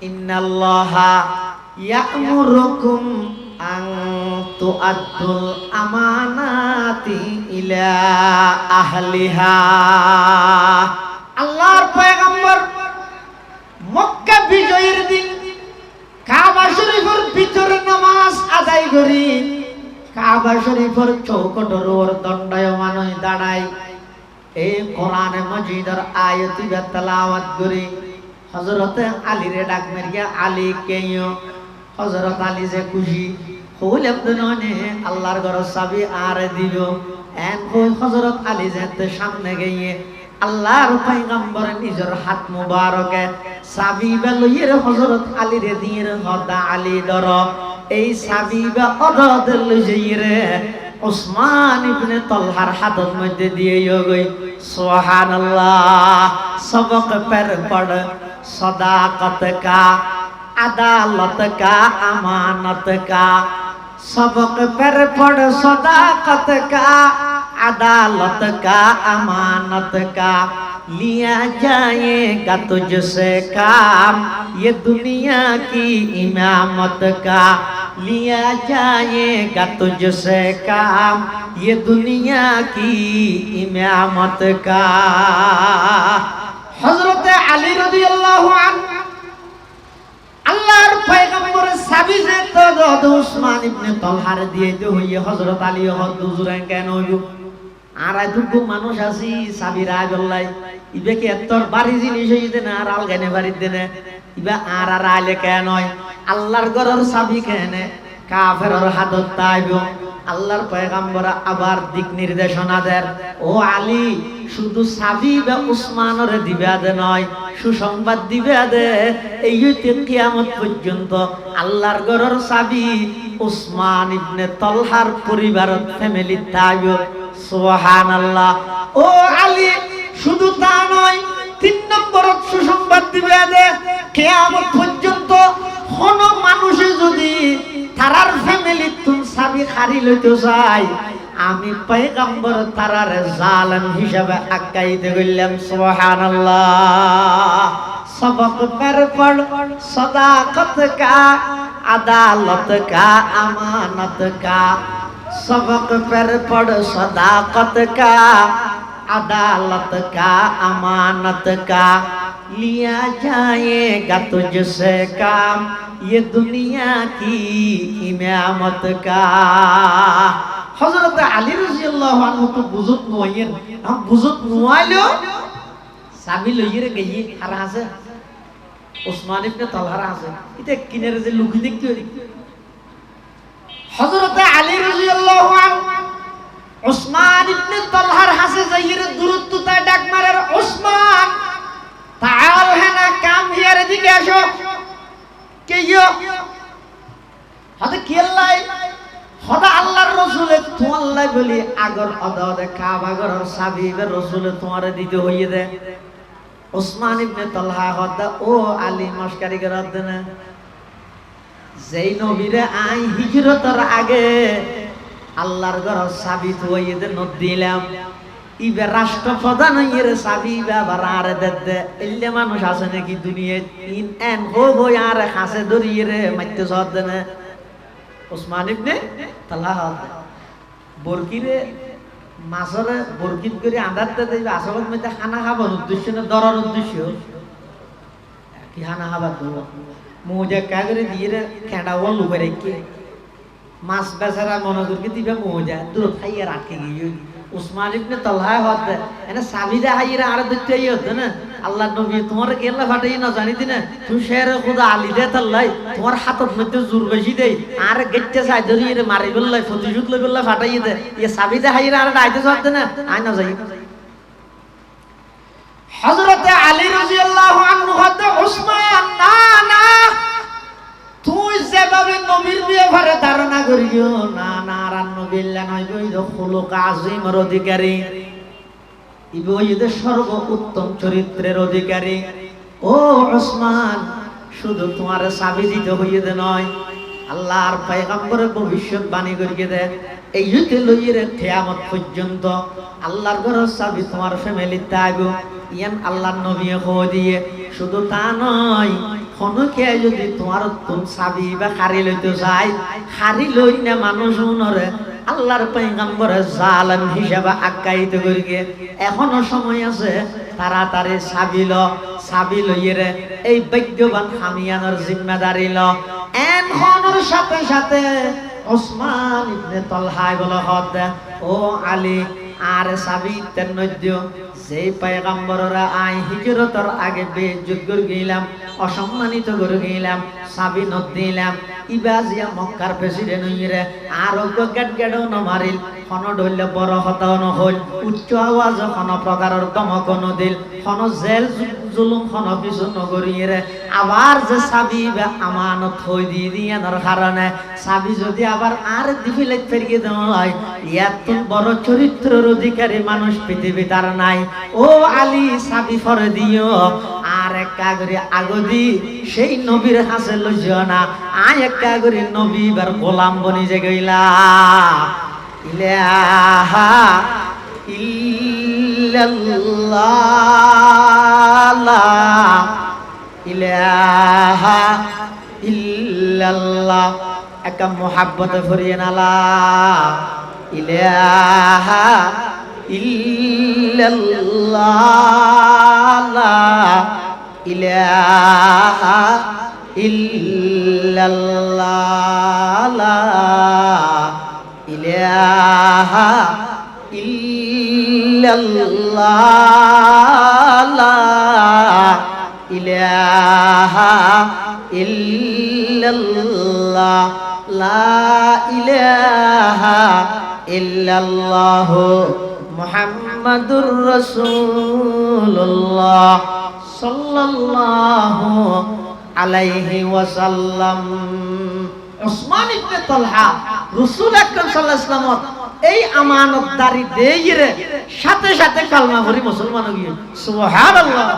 ইন্নাল্লাহা ইয়া'মুরুকুম আন তু'আদ্দুল আমানাতি ইলা আহলিহা। আল্লাহর পয়গম্বর মক্কা বিজয়ের দিন কাবা শরীফের ভিতরে নামাজ আদায় করি, কাবা শরীফের চৌকটের উপর দণ্ডায়মান হয়ে দাঁড়াই, এই কোরআনে মাজিদের আয়াত তেলাওয়াত করি। হযরত আলীরে ডাক মারিয়া আলী কেইও, হযরত আলী যে খুশি হইলাম দুননে আল্লাহর ঘরের চাবি আর দিল। এন কই হযরত আলী যেতে সামনে গিয়ে আল্লাহর পয়গম্বর নিজের হাত মুবারকে চাবি বা লইয়ের হযরত আলীরে দিয়ে হদা আলী ধর এই চাবি বা অদদ লই যাইরে উসমান ইবনে তালহার হাতের মধ্যে দিয়ে গই। সুবহানাল্লাহ। सबक पर पढ़ सदाकत का, अदालत का, अमानत का। सबक पर पढ़ सदाकत का, अदालत का, अमानत का। लिया जाएगा तुझसे काम, ये दुनिया की इमामत का। लिया जाएगा तुझसे काम, ये दुनिया की इमामत का। हजरत अली रज़ियल्लाहु अन्हु আল্লাহর পয়গম্বরের চাবি যে তো উসমান ইবনে তালহার দিয়ে দে হইয়ে হযরত আলী হদ হুজুর কেন হইল আর দুগু মানুষ আছি চাবি রাগলাই ইবে কি এতর বাড়ি জিনিস হইতে না আর আলগানে বাড়ি দেনে ইবা আর আলে কেন হয় আল্লাহর ঘরের চাবি কেন কাফেরের হাতত তাইব। আল্লাহর পয়গম্বর আবার দিক নির্দেশনা দেন, ও আলী শুধু চাবি বা উসমানের দিবে দে নয়, সুসংবাদ দিবে দে এই হইতে কিয়ামত পর্যন্ত আল্লাহর ঘরের চাবি উসমান ইবনে তালহার পরিবারের ফ্যামিলি তাইব। সুবহানাল্লাহ। ও আলী শুধু তা নয়, 3 নম্বরত সুসংবাদ দিবে দে কিয়ামত পর্যন্ত কোন মানুষে যদি তারার ফ্যামিলি তুম চাবি খারি লইতে চাই আমি পয়গম্বর তারার জালেম হিসাবে আখ্যায়িত করলাম। সুবহানাল্লাহ। सबक पर पढ़ सदाकत का, अदालत का, अमानत का। सबक पर पढ़ सदाकत का, अदालत का, अमानत का। लिया जाएगा तुझसे काम, ये दुनिया की इमामत का। हजरत अली रज़ियल्लाहु अन्हु तो बुजुर्ग नोयेन हम बुजुर्ग नोआलो চাবি লইয়ে গিয়ে আর আছে উসমান ইবনে তালহার আছে এটা কিনের যে লুকি দেখতে হযরত আলী রাদিয়াল্লাহু আনহু উসমান ইবনে তালহার হাসে যাইরে দূরত্বতা ডাক মারে, উসমান তাআল হেনা কাম হিয়ার দিকে আসো। কেইও হতে কেলাই হদা আল্লাহর রাসূল তো আল্লাহ বলি আগর অদা কাবা ঘরের চাবি বে রাসূল তোমারে দিতে হইয়ে দে। উসমান ইবনে তালহা হদা ও আলী মস্কারি করার দেনা যেই নবীরে আই হিজরতের আগে আল্লাহর ঘরের চাবি তো হইয়ে দে নদ দিলাম ইবে রাষ্ট্রপ্রধান হইয়ে চাবি বাবার আর দে এলে মানুষ আছে নাকি দুনিয়ায় ইন এন হো হই আর হাসে ধরিয়ে রে মাইতে সদ দেনা। উসমান ইবনে তালহা বরকিরে মাছরে বরকিত করে আন্দাজতে দেবে আসলত মধ্যে খানা খাবার উদ্দেশ্য না দরার উদ্দেশ্য কি খানা খাবার দেবো মোজা কাগরে দিয়ে খেঁড়া ও লুবে রেখে মাছ বেচারা মনে করকে দিবে মোজা দূর খাইয়ে রাখে গিয়ে উসমান ইবনে তালহা হতে এনে সাবিদা হাইরা আর দিতে হতো না আল্লাহ নবী তোমার কেলা ফাটাই না জানি দিনা তুই শের খুদা আলী দে তাল্লাই তোমার হাতত মধ্যে জোর বেশি দেই আর গেটতে চাই ধরি রে মারি বললাই ফতিজুত লই বললা ফাটাই দে এ সাবিদা হাইরা আর আইতে চলতে না আই না যাই। হযরত আলী রাদিয়াল্লাহু আনহু হতে উসমান না না তুই যেভাবে নবীর ব্যাপারে ধারণা করিও না না আর নবীল্লা নয় গই খুলুক আজিমের অধিকারী ইবো ইদে সর্ব উত্তম চরিত্রের অধিকারী। ও উসমান শুধু তোমার চাবি দিতে হইয়ে দে নয় আল্লাহর পয়গম্বরের ভবিষ্যৎবাণী করিয়ে দে এই হইতে লইয়ে রে কিয়ামত পর্যন্ত আল্লাহর ঘরের চাবি তোমার ফ্যামিলিতে আইবো ইয়ান আল্লাহর নবী কো দিয়ে শুধু তা নয়, খনকে যদি তোমার তুম চাবি বা খারি লইতে চাই, খারি লই না মানুষ উনরে আল্লাহর পয়গম্বর জালেম হিসাবে আখ্যায়িত করি গিয়ে। এখনো সময় আছে, তাড়াতাড়ি চাবি লইয়ে এই ভাগ্যবান খামিয়ানোর জিম্মেদারি ল। এখনোর সাথে সাথে ওসমান ইবনে তালহায় বলে হদ ও আলী আর চাবি তেনদ্য যেই পয়গম্বররা আই হিজরতর আগে বেইজ্জত করে গেলাম, অসম্মানিত করে গেলাম, চাবি নত দিলাম, ইবাজিয়া মক্কার প্রেসিডেন্ট হইরে আর গেট গেটও নমারিল, খন ধরলে বড় হতাও নহল, উচ্চ আওয়াজ খন প্রকারের দমক নদিল, খন জেল জুলুম খন কিছু নগরিয়ে আবার যে চাবি আমানত থই দিয়ানোর কারণে চাবি যদি আবার আর দিফিলে ফেরিয়ে দেওয়া হয়, ইয়াত বড় চরিত্রের অধিকারী মানুষ পৃথিবীতে আর নাই। ও আলী চাবি ফরে দিও, আর একটা করে আগদি সেই নবীর হাসে লইও না, আয় একটা করে নবী বার গোলাম বনি যে গইলা। ইলাহা ইল্লাল্লাহ, ইলাহা ইল্লাল্লাহ, একটা মোহাব্বত ভরিয়ে নালা। ইলাহা ইল্লাল্লাহ, ইলাহা ইল্লাল্লাহ, ইলাহা ইল্লাল্লাহ, ইলাহা ইল্লাল্লাহ, লা ইলাহা ইল্লাল্লাহ মুহাম্মাদুর রাসূলুল্লাহ সাল্লাল্লাহু আলাইহি ওয়াসাল্লাম। ওসমান ইবনে তালহা রাসূল আকরাম সাল্লাল্লাহু আলাইহি ওয়াসাল্লাম এই আমানতদারি দেইরে সাথে সাথে কালমা পড়ি মুসলমান হয়ে গিয়ে। সুবহানাল্লাহ।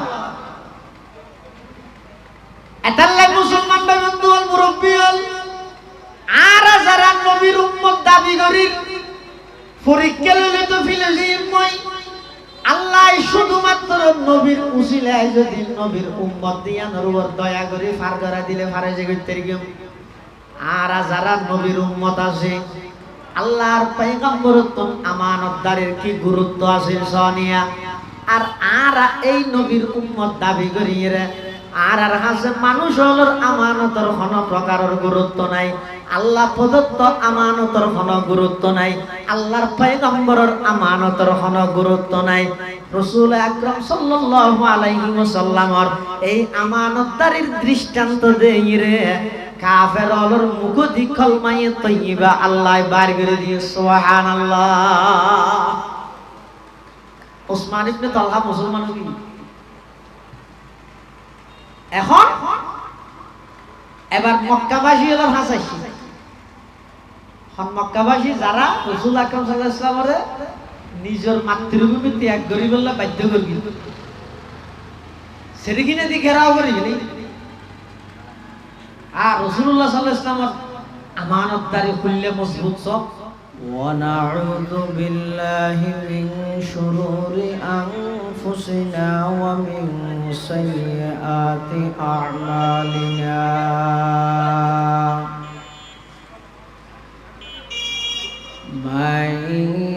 এতাল্লাহ মুসলমান বন্ধু আল মুরব্বি আল আর যারা নবীর উম্মত দাবি করি পরীক্ষা লইলে তো ফিলিস্তিনময় আল্লাহ শুধুমাত্র নবীর উসিলায় যদি নবীর উম্মত দিয়া নরুর দয়া করে ফার করা দিলে ফারে যে করতে গিয়ে। আর যারা নবীর উম্মত আছে আল্লাহর পয়গম্বরত্ব আমানতদারির কি গুরুত্ব আছে সনিয়া। আর এই নবীর উম্মত দাবি করিয়ে আর হাসে মানুষ হলোর আমানতের কোনো প্রকারের গুরুত্ব নাই, আল্লাহ প্রদত্ত আমানতের কোনো গুরুত্ব নাই, আল্লাহর পয়গম্বরের আমানতের কোনো গুরুত্ব নাই। রাসূল আকরাম সাল্লাল্লাহু আলাইহি ওয়াসাল্লামের এই আমানতদারির দৃষ্টান্ত দেইরে কাফের হলোর মুখ দি কলমায়ে তয়্যিবা আল্লাহ বার করে দিয়ে। সুবহানাল্লাহ। ওসমান ইবনে তালহা মুসলমান হই। এখন এবার মক্কাবাসী হলো হাসাইছি, মক্কাবাসী যারা রাসূল আকরাম সাল্লাল্লাহু আলাইহি ওয়াসাল্লামের নিজের মাতৃভূমি ত্যাগ করি বললে বাধ্য করবি, সেটা কিনে দিয়ে ঘেরাও করিবি। আর রাসূলুল্লাহ সাল্লাল্লাহু আলাইহি ওয়াসাল্লামের আমানতদারি খুললে মজবুত সব। ونعوذ بالله من شرور أنفسنا ومن سيئات أعمالنا من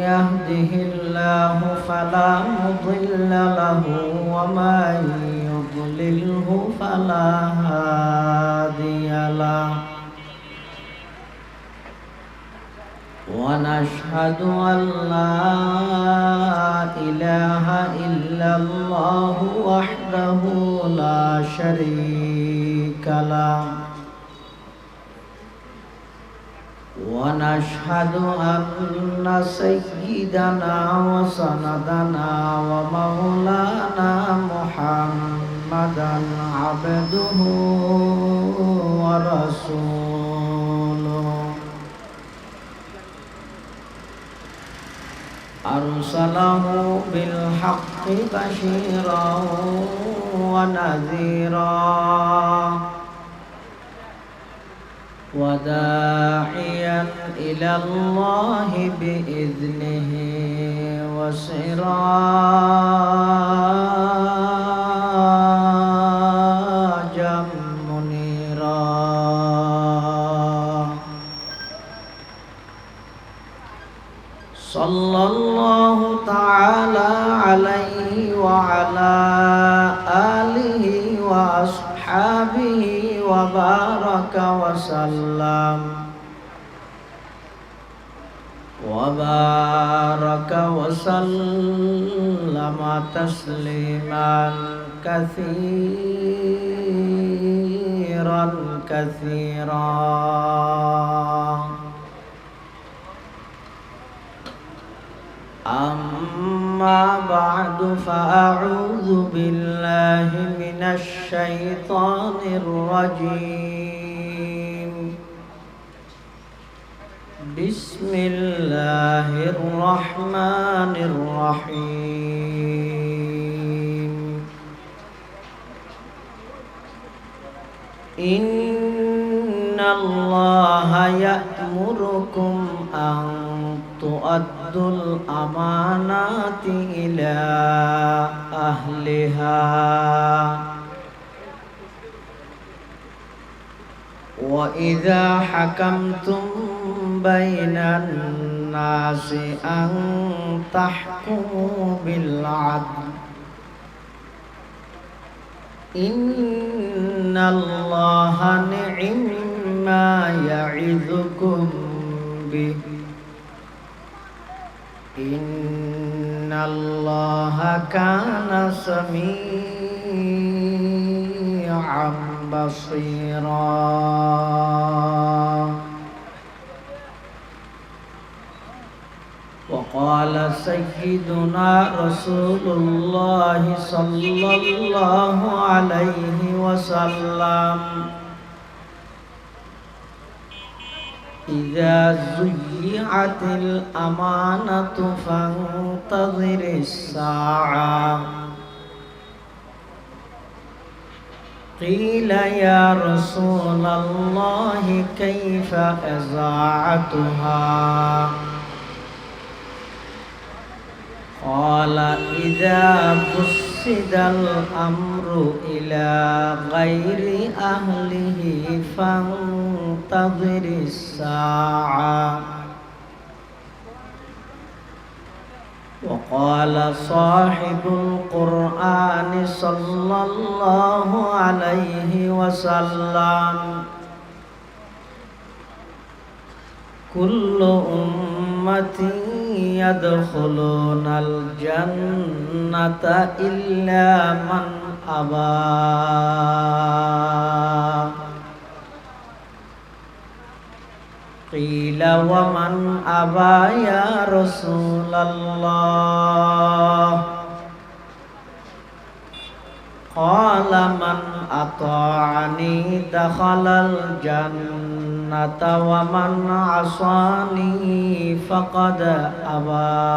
يهده الله فلا مضل له ومن يضلله فلا هادي له ونشهد أن لا إله إلا الله وحده لا شريك له ونشهد أن سيدنا وسندنا ومولانا محمدا عبده ورسوله أرسله بالحق بشيرا ونذيرا وداعيا إلى الله بإذنه صلى الله تعالى عليه وعلى آله وأصحابه وبارك وسلم تسليما كثيرا أما بعد فأعوذ بالله من الشيطان الرجيم بسم الله الرحمن الرحيم إن الله يأمركم أن تؤدوا الأمانات إلى أهلها وإذا حكمتم بين الناس أن تحكموا بالعدل إن الله نعم ما يعظكم به إن الله كان سميعا بصيرا وقال سيدنا رسول الله صلى الله عليه وسلم إذا زيعت الأمانة فانتظر الساعة قيل يا رسول الله كيف إذاعتها قال إذا فسد الأمر إلى غير أهله فانتظر الساعة وقال صاحب القرآن صلى الله عليه وسلم كل أمتي يدخلون الجنة إلا من أبى قيل ومن أبى يا رسول الله قال من أطاعني دخل الجنة ومن عصاني فقد أبى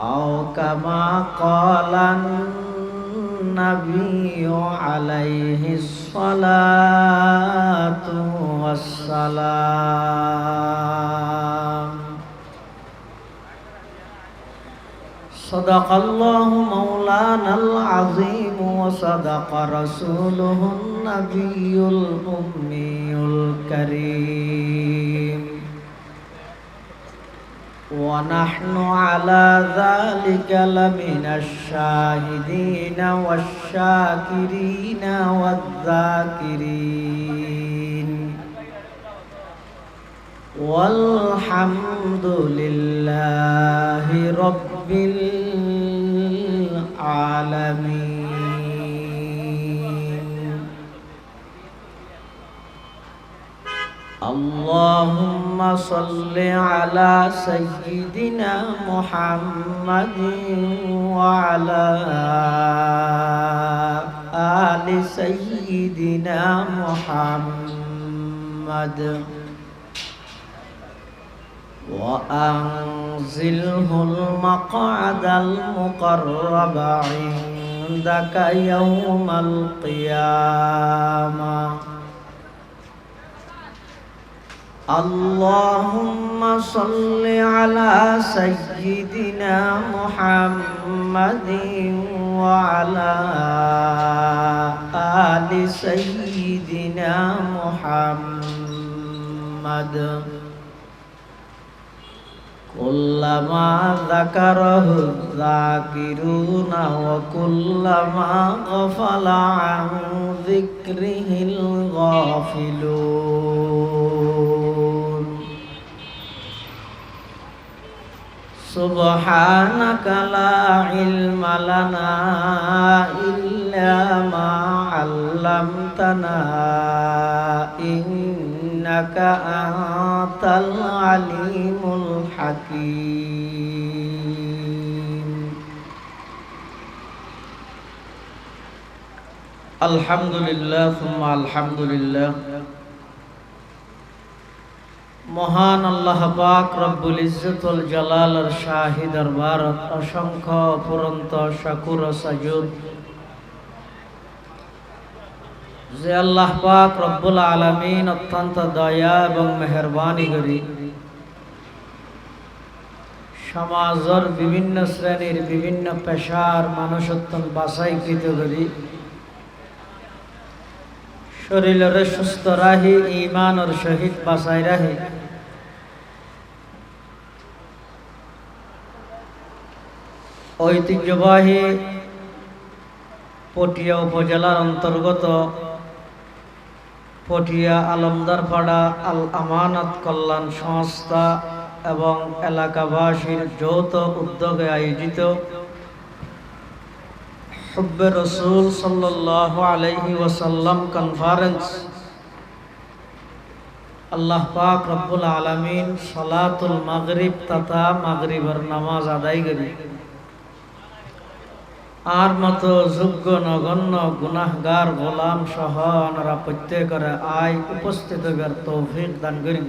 أو كما قال النبي عليه الصلاة والسلام صدق الله مولانا العظيم وصدق رسوله النبي الأمي الكريم ونحن على ذلك لمن الشاهدين والشاكرين والذاكرين والحمد لله رب العالمين اللهم صل على سيدنا محمد وعلى آل سيدنا محمد وأنزله المقعد المقرب عندك يوم القيامة اللهم صل على سيدنا محمد وعلى آل سيدنا محمد محمد كلما ذكره الذاكرون وكلما غفل عن ذكره الغافلون سبحانك لا علم لنا إلا ما علمتنا إنك أنت العليم الحكيم الحمد لله ثم الحمد لله মহান আল্লাহ পাক রব্বুল ইজ্জতুল জালালের শাহী দরবারত অসংখ্য অপরন্ত শাকুর ও সাজুদ যে আল্লাহ পাক রব্বুল আলামিন অত্যন্ত দয়া এবং মেহেরবানি করি সমাজের বিভিন্ন শ্রেণীর বিভিন্ন পেশার মানুষত্ব বাছাইকৃত করি শরীরের সুস্থ রাহি ঈমানের সহিত বাঁচাই রাহি ঐতিহ্যবাহী পটিয়া উপজেলার অন্তর্গত পটিয়া আলমদারপাড়া আল আমানত কল্যাণ সংস্থা এবং এলাকাবাসীর যৌথ উদ্যোগে আয়োজিত হুব্বে রসুল সাল্লাল্লাহু আলাইহি ওয়াসাল্লাম কনফারেন্স আল্লাহ পাক রব্বুল আলামিন সালাতুল মাগরিব তথা মাগরিবের নামাজ আদায় করি আর মতো যোগ্য নগণ্য গুনাহগার গোলাম সহ আমরা প্রত্যেকের আয় উপস্থিত হইবার তৌফিক দান করি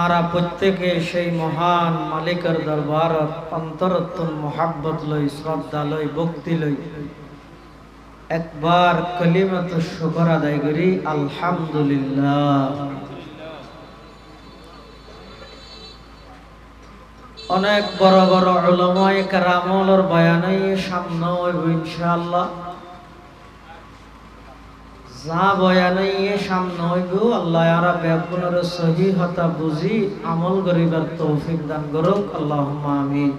আরা প্রত্যেকে সেই মহান মালিকের দরবারত অন্তরত্তন মোহাব্বত লই শ্রদ্ধা লই ভক্তি লই একবার কলিমাত শুকর আদায় করি আলহামদুলিল্লাহ। অনেক বড় বড় উলামায়ে কেরামর বয়ানে সামনে হইব ইনশাআল্লাহ যা বয়ানে সামনে হইব আল্লাহ আরা ব্যাগুনের সহিহতা বুঝি আমল করিবার তৌফিক দান করুক আল্লাহুম্মা আমিন।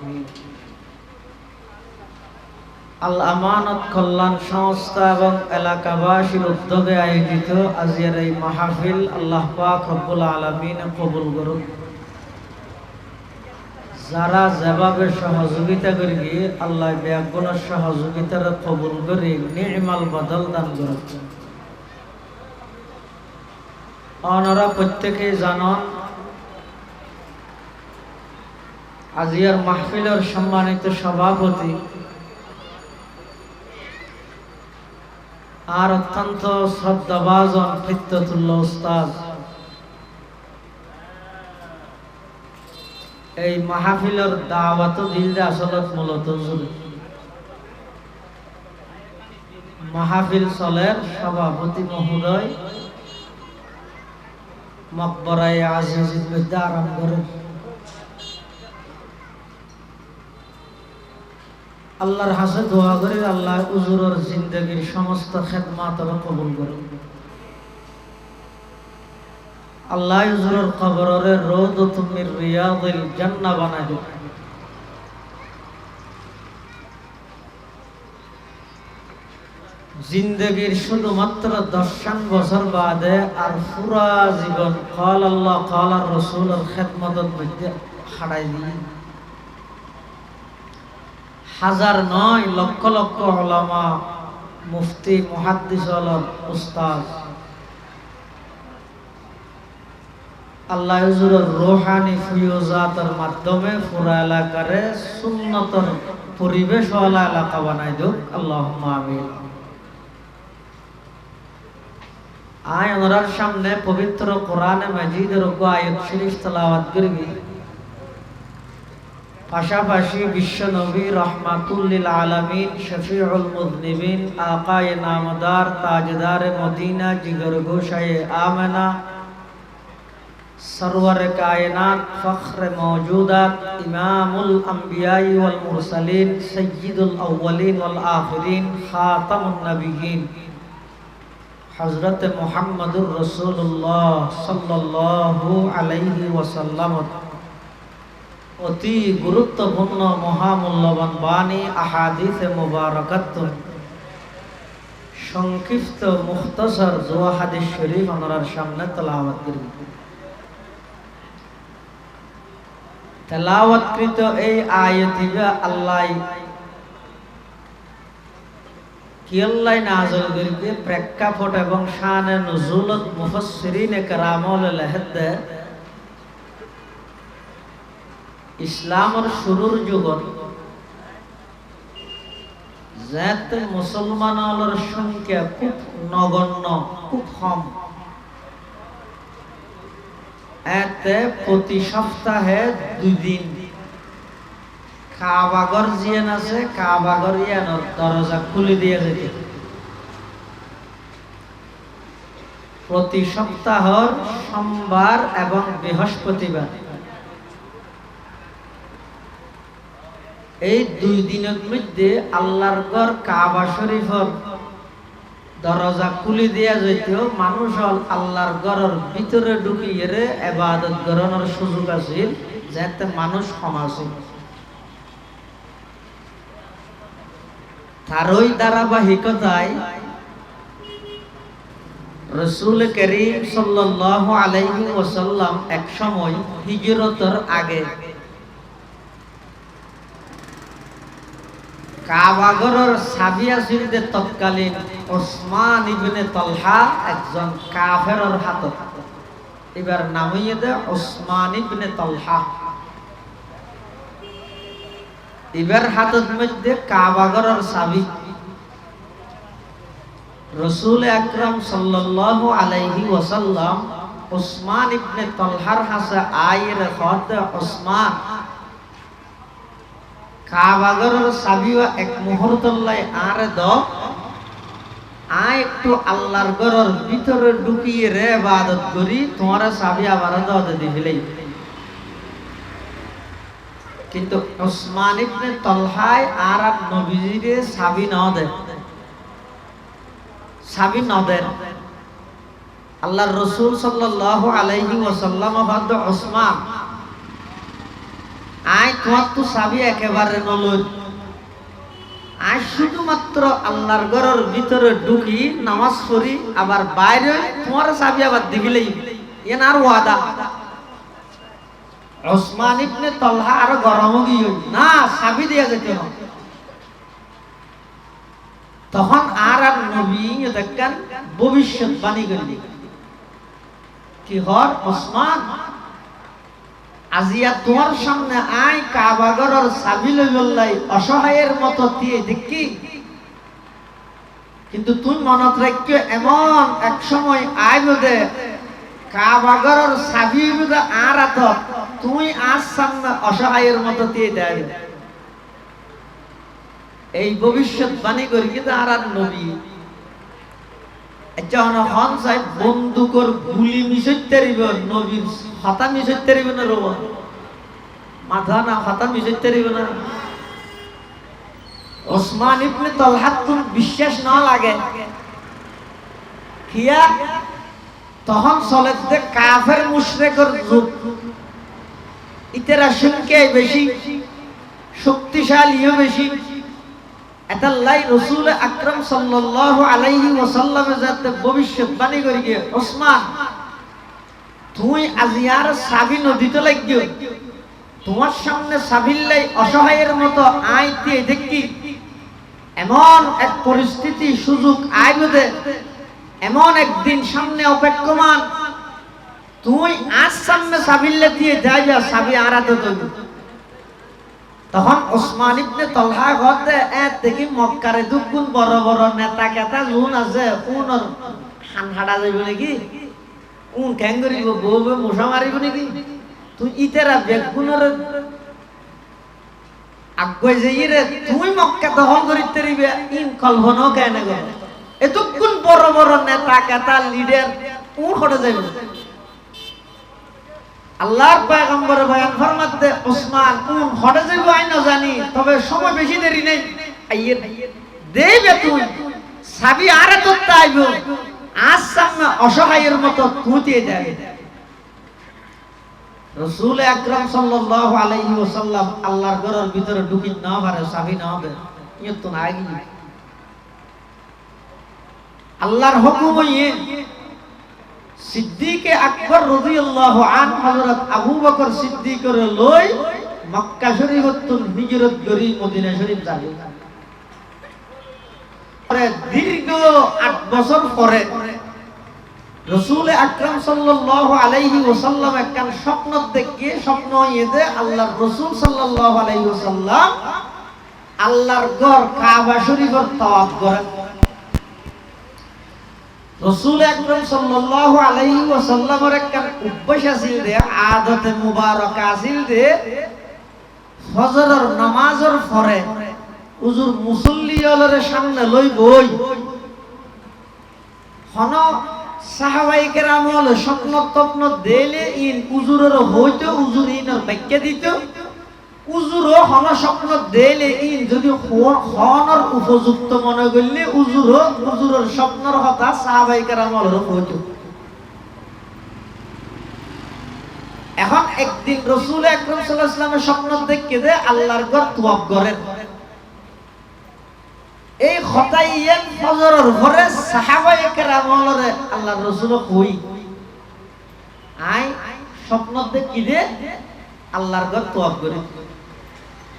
আল আমানত কল্যাণ সংস্থা এবং এলাকাবাসীর উদ্যোগে আয়োজিত আজকের এই মাহফিল আল্লাহ পাক রব্বুল আলামিন কবুল করুক। যারা যেভাবে সহযোগিতা করি আল্লাহ ব্যাগুনের সহযোগিতার কবুল করে নি'মাল বদল দান করুক। ওনারা প্রত্যেকেই জানেন আজিয়ার মাহফিলের সম্মানিত সভাপতি আর অত্যন্ত শ্রদ্ধাভাজন ফিত্ততুল্লাহ উস্তাদ এই মাহফিলের দাওয়াত দিলদে আসলে মূলত মাহফিল চলের সভাপতি মহোদয় মকবরায়ে আজিজির মধ্যে আরাম করেন। আল্লাহর হাসে দোয়া করি আল্লাহ হুজুরের জিন্দেগীর সমস্ত খেদমাত কবুল করুন। আল্লাহ হুজুরের কবরে রওদাতুম মির রিয়াদিল জান্নাহ বানাই দিন। জিন্দেগীর শুধুমাত্র 10 বছর বাদে আর পুরা জীবন কাল আল্লাহ কাল আর রাসূলের খেদমতের মধ্যে হারাই দিন। হাজার নয় লক্ষ লক্ষ উলামা মুফতি মুহাদ্দিস আলম উস্তাদ আল্লাহ হুজুরের রূহানি ফিয়জাতের মাধ্যমে পুরা এলাকারে সুন্নতের পরিবেশ ওয়ালা এলাকা বানাই দিক আল্লাহুম্মা আমিন। আয় ওনার সামনে পবিত্র কোরআনে মাজিদের আয়াত শরীফ তেলাওয়াত করবি, পাশাপাশি বিশ্ব নবী রহমাতুল লিল আলামিন শফিউল মুযনিবিন আকায়ে নামদার তাজদার মদিনা জিগর গোশায়ে আমেনা সরওয়ার কায়নাত ফখর মওজুদাত ইমামুল আম্বিয়া ওয়াল মুরসালিন সাইয়্যিদুল আউওয়ালিন ওয়াল আখিরিন খাতামুন নবিয়্যিন হযরত মুহাম্মদুর রাসূলুল্লাহ সাল্লাল্লাহু আলাইহি ওয়াসাল্লাম অতি গুরুত্বপূর্ণ মহামূল্যবান বাণী আহাদিসে মুবারাকাত সংক্ষিপ্ত মুখতাসার দোয়া হাদিস শরীফ আমাদের সামনে তেলাওয়াত করি। তেলাওয়াতকৃত এই আয়াতিবা আল্লাহ কি আল্লাহ নাযিল করেছে প্রেক্ষাপট এবং শানে নুজুলত মুফাসসিরিনে কেরামুল লাহদে ইসলামের শুরুর যুগত যাত মুসলমানের সংখ্যা খুব নগণ্য, খুব কম। এতে প্রতি সপ্তাহে 2 দিন কাবাগর জিয়ান আছে, কাবাগর ইয়ানোর দরজা খুলে দিয়ে যেত। প্রতি সপ্তাহের সোমবার এবং বৃহস্পতিবার এই 2 দিনের মধ্যে আল্লাহর ঘর কাবা শরীফের দরজা খুলে দেয়া যেত। মানুষ আল্লাহর ঘরের ভিতরে ঢুকিয়ে ইবাদত করার সুযোগ আছে, যাতে মানুষ কম আছে। তারই ধারাবাহিকতায় রাসূল করিম সাল্লাল্লাহু আলাইহি ওয়াসাল্লাম এক সময় হিজরতের আগে কাবাগরের চাবি আছিল যে তৎকালীন ওসমান ইবনে তালহা একজন কাফেরের হাতত। এবার নাম হইয়ে দে ওসমান ইবনে তালহা। এবার হাতত মধ্যে কাবাগরের চাবি। রাসূল আকরাম সাল্লাল্লাহু আলাইহি ওয়াসাল্লাম ওসমান ইবনে তালহার হাসে আয়ের হদ ওসমান কাবাগরের চাবিও এক মুহূর্তলাই আরে দ আয় একটু আল্লাহর ঘরের ভিতরে ঢুকিয়ে রে ইবাদত করি, তোমার চাবি আবার দে দিবিলাই। কিন্তু ওসমান ইবনে তালহায় আর নবীজিরে চাবি ন দে, চাবি ন দেন। আল্লাহর রাসূল সাল্লাল্লাহু আলাইহি ওয়াসাল্লাম বলতো ওসমান আয় তোমার তো চাবি একেবারে নলই, আয় শুধুমাত্র আল্লাহর ঘরের ভিতরে ঢুকি নামাজ পড়ি আবার বাইরে তোমার চাবি আবার দিবিলেই এন আর ওয়াদা। ওসমান ইবনে তালহা আর গরম গিয়ে না চাবি দিয়া যেত না। তখন আর নবী দেখেন ভবিষ্যৎবাণী করলি কি হর ওসমান আজিয়া তোমার সামনে আয় কাবাগরের চাবি লই বললাই অসহায়ের মতো দিয়ে দেখি, কিন্তু তুই মনত রাখিও এমন এক সময় আয় বোধে কাবাগরের চাবি বোধে আর আত তুই আজ সামনে অসহায়ের মতো দিয়ে দেয়। এই ভবিষ্যৎবাণী করি কিন্তু আর নবী হন সাহেব বন্দুকর গুলি মিশতে রইব, নবীর হতা মিশতে রইব না, রব মাথা না হতা মিশতে রইব না। ওসমান ইবনে তালহা তুম বিশ্বাস না লাগে কিয়া তখন চলে যে কাফের মুশরিকের যুগ, ইতেরা সংখ্যা বেশি, শক্তিশালীও বেশি। এতাল্লাই রাসূল আকরাম সাল্লাল্লাহু আলাইহি ওয়াসাল্লাম যাতে ভবিষ্যৎবাণী করি গিয়ে ওসমান তুই আজিয়ার চাবি নদীতে লাগিও, তোমার সামনে চাবিল্লাই অসহায়ের মতো আইতে দেখি এমন এক পরিস্থিতি সুযোগ আইবে, এমন একদিন সামনে অপেক্ষমান, তুই আজ সামনে চাবিল্লে দিয়ে যাইবা চাবি আরাতে দেব। তখন ওসমান ইবনে তালহা গতে দেখি মক্কারে দুগুণ বড় বড় নেতা কেতা জুন আছে, কোনর হান হাড়া যাইব নাকি, কোন খ্যাং করিব বউ বউ মশা মারিব নাকি, তুই ইতেরা বেগুনের আগুয়ে যাই রে তুই মক্কা দখল করিতে রিবে ইন কল্পনা কেন গো, এতক্ষণ বড় বড় নেতা কেতা লিডার কোন হটে যাইব। আল্লাহর পয়গম্বর বয়ান ফরমাতে ওসমান কোন হটে যাইব আই না জানি, তবে সময় বেশি দেরি নেই, আইয়ে দেবে তুই চাবি আরে তোরতে আইব, আজ সামনে অসহায়ের মতো থুতিয়ে দেয়। রাসূল আকরাম সাল্লাল্লাহু আলাইহি ওয়াসাল্লাম আল্লাহর ঘরের ভিতরে ঢুকি না পারে, চাবি না হবে, ইয়ে তো নাই। আল্লাহর হুকুম হইয়ে সিদ্দিক আকবর রাদিয়াল্লাহু আনহু হযরত আবু বকর সিদ্দিকের লই মক্কা শরীফতুল হিজরত করি মদিনা শরীফ যাবে। পরে দীর্ঘ 8 বছর পরে রাসূল আকরাম সাল্লাল্লাহু আলাইহি ওয়াসাল্লাম একটা স্বপ্ন দেখে, স্বপ্ন হইছে আল্লাহর রাসূল সাল্লাল্লাহু আলাইহি ওয়াসাল্লাম আল্লাহর ঘর কাবা শরীফের তাওয়াফ করেন। রাসূল আকরাম সাল্লাল্লাহু আলাইহি ওয়াসাল্লামের একটা অভ্যাস আছিল যে, আদতে মুবারক আছিল যে ফজরের নামাজের পরে হুজুর মুসল্লিদের সামনে লই বই হন সাহাবায়ে কেরাম হল স্বপ্ন তপ্ন দেলে ইন হুজুরের হইতো, হুজুর ইনের ব্যাখ্যা দিত, হুজুরও হন স্বপ্ন দেলে ইন যদি হনর উপযুক্ত মনে করলে হুজুরের স্বপ্নের কথা সাহাবায়ে কেরাম হল হইতো। এখন একদিন রাসূল আকরাম সাল্লাল্লাহু আলাইহি ওয়াসাল্লামের স্বপ্ন দেখে যে আল্লাহর ঘর তওয়াফ করেন। এই খতাইয়েন ফজরের পরে সাহাবায়ে কেরামরে আল্লাহর রাসূল কই আই স্বপ্ন দেখি যে আল্লাহর ঘর তওয়াফ করে।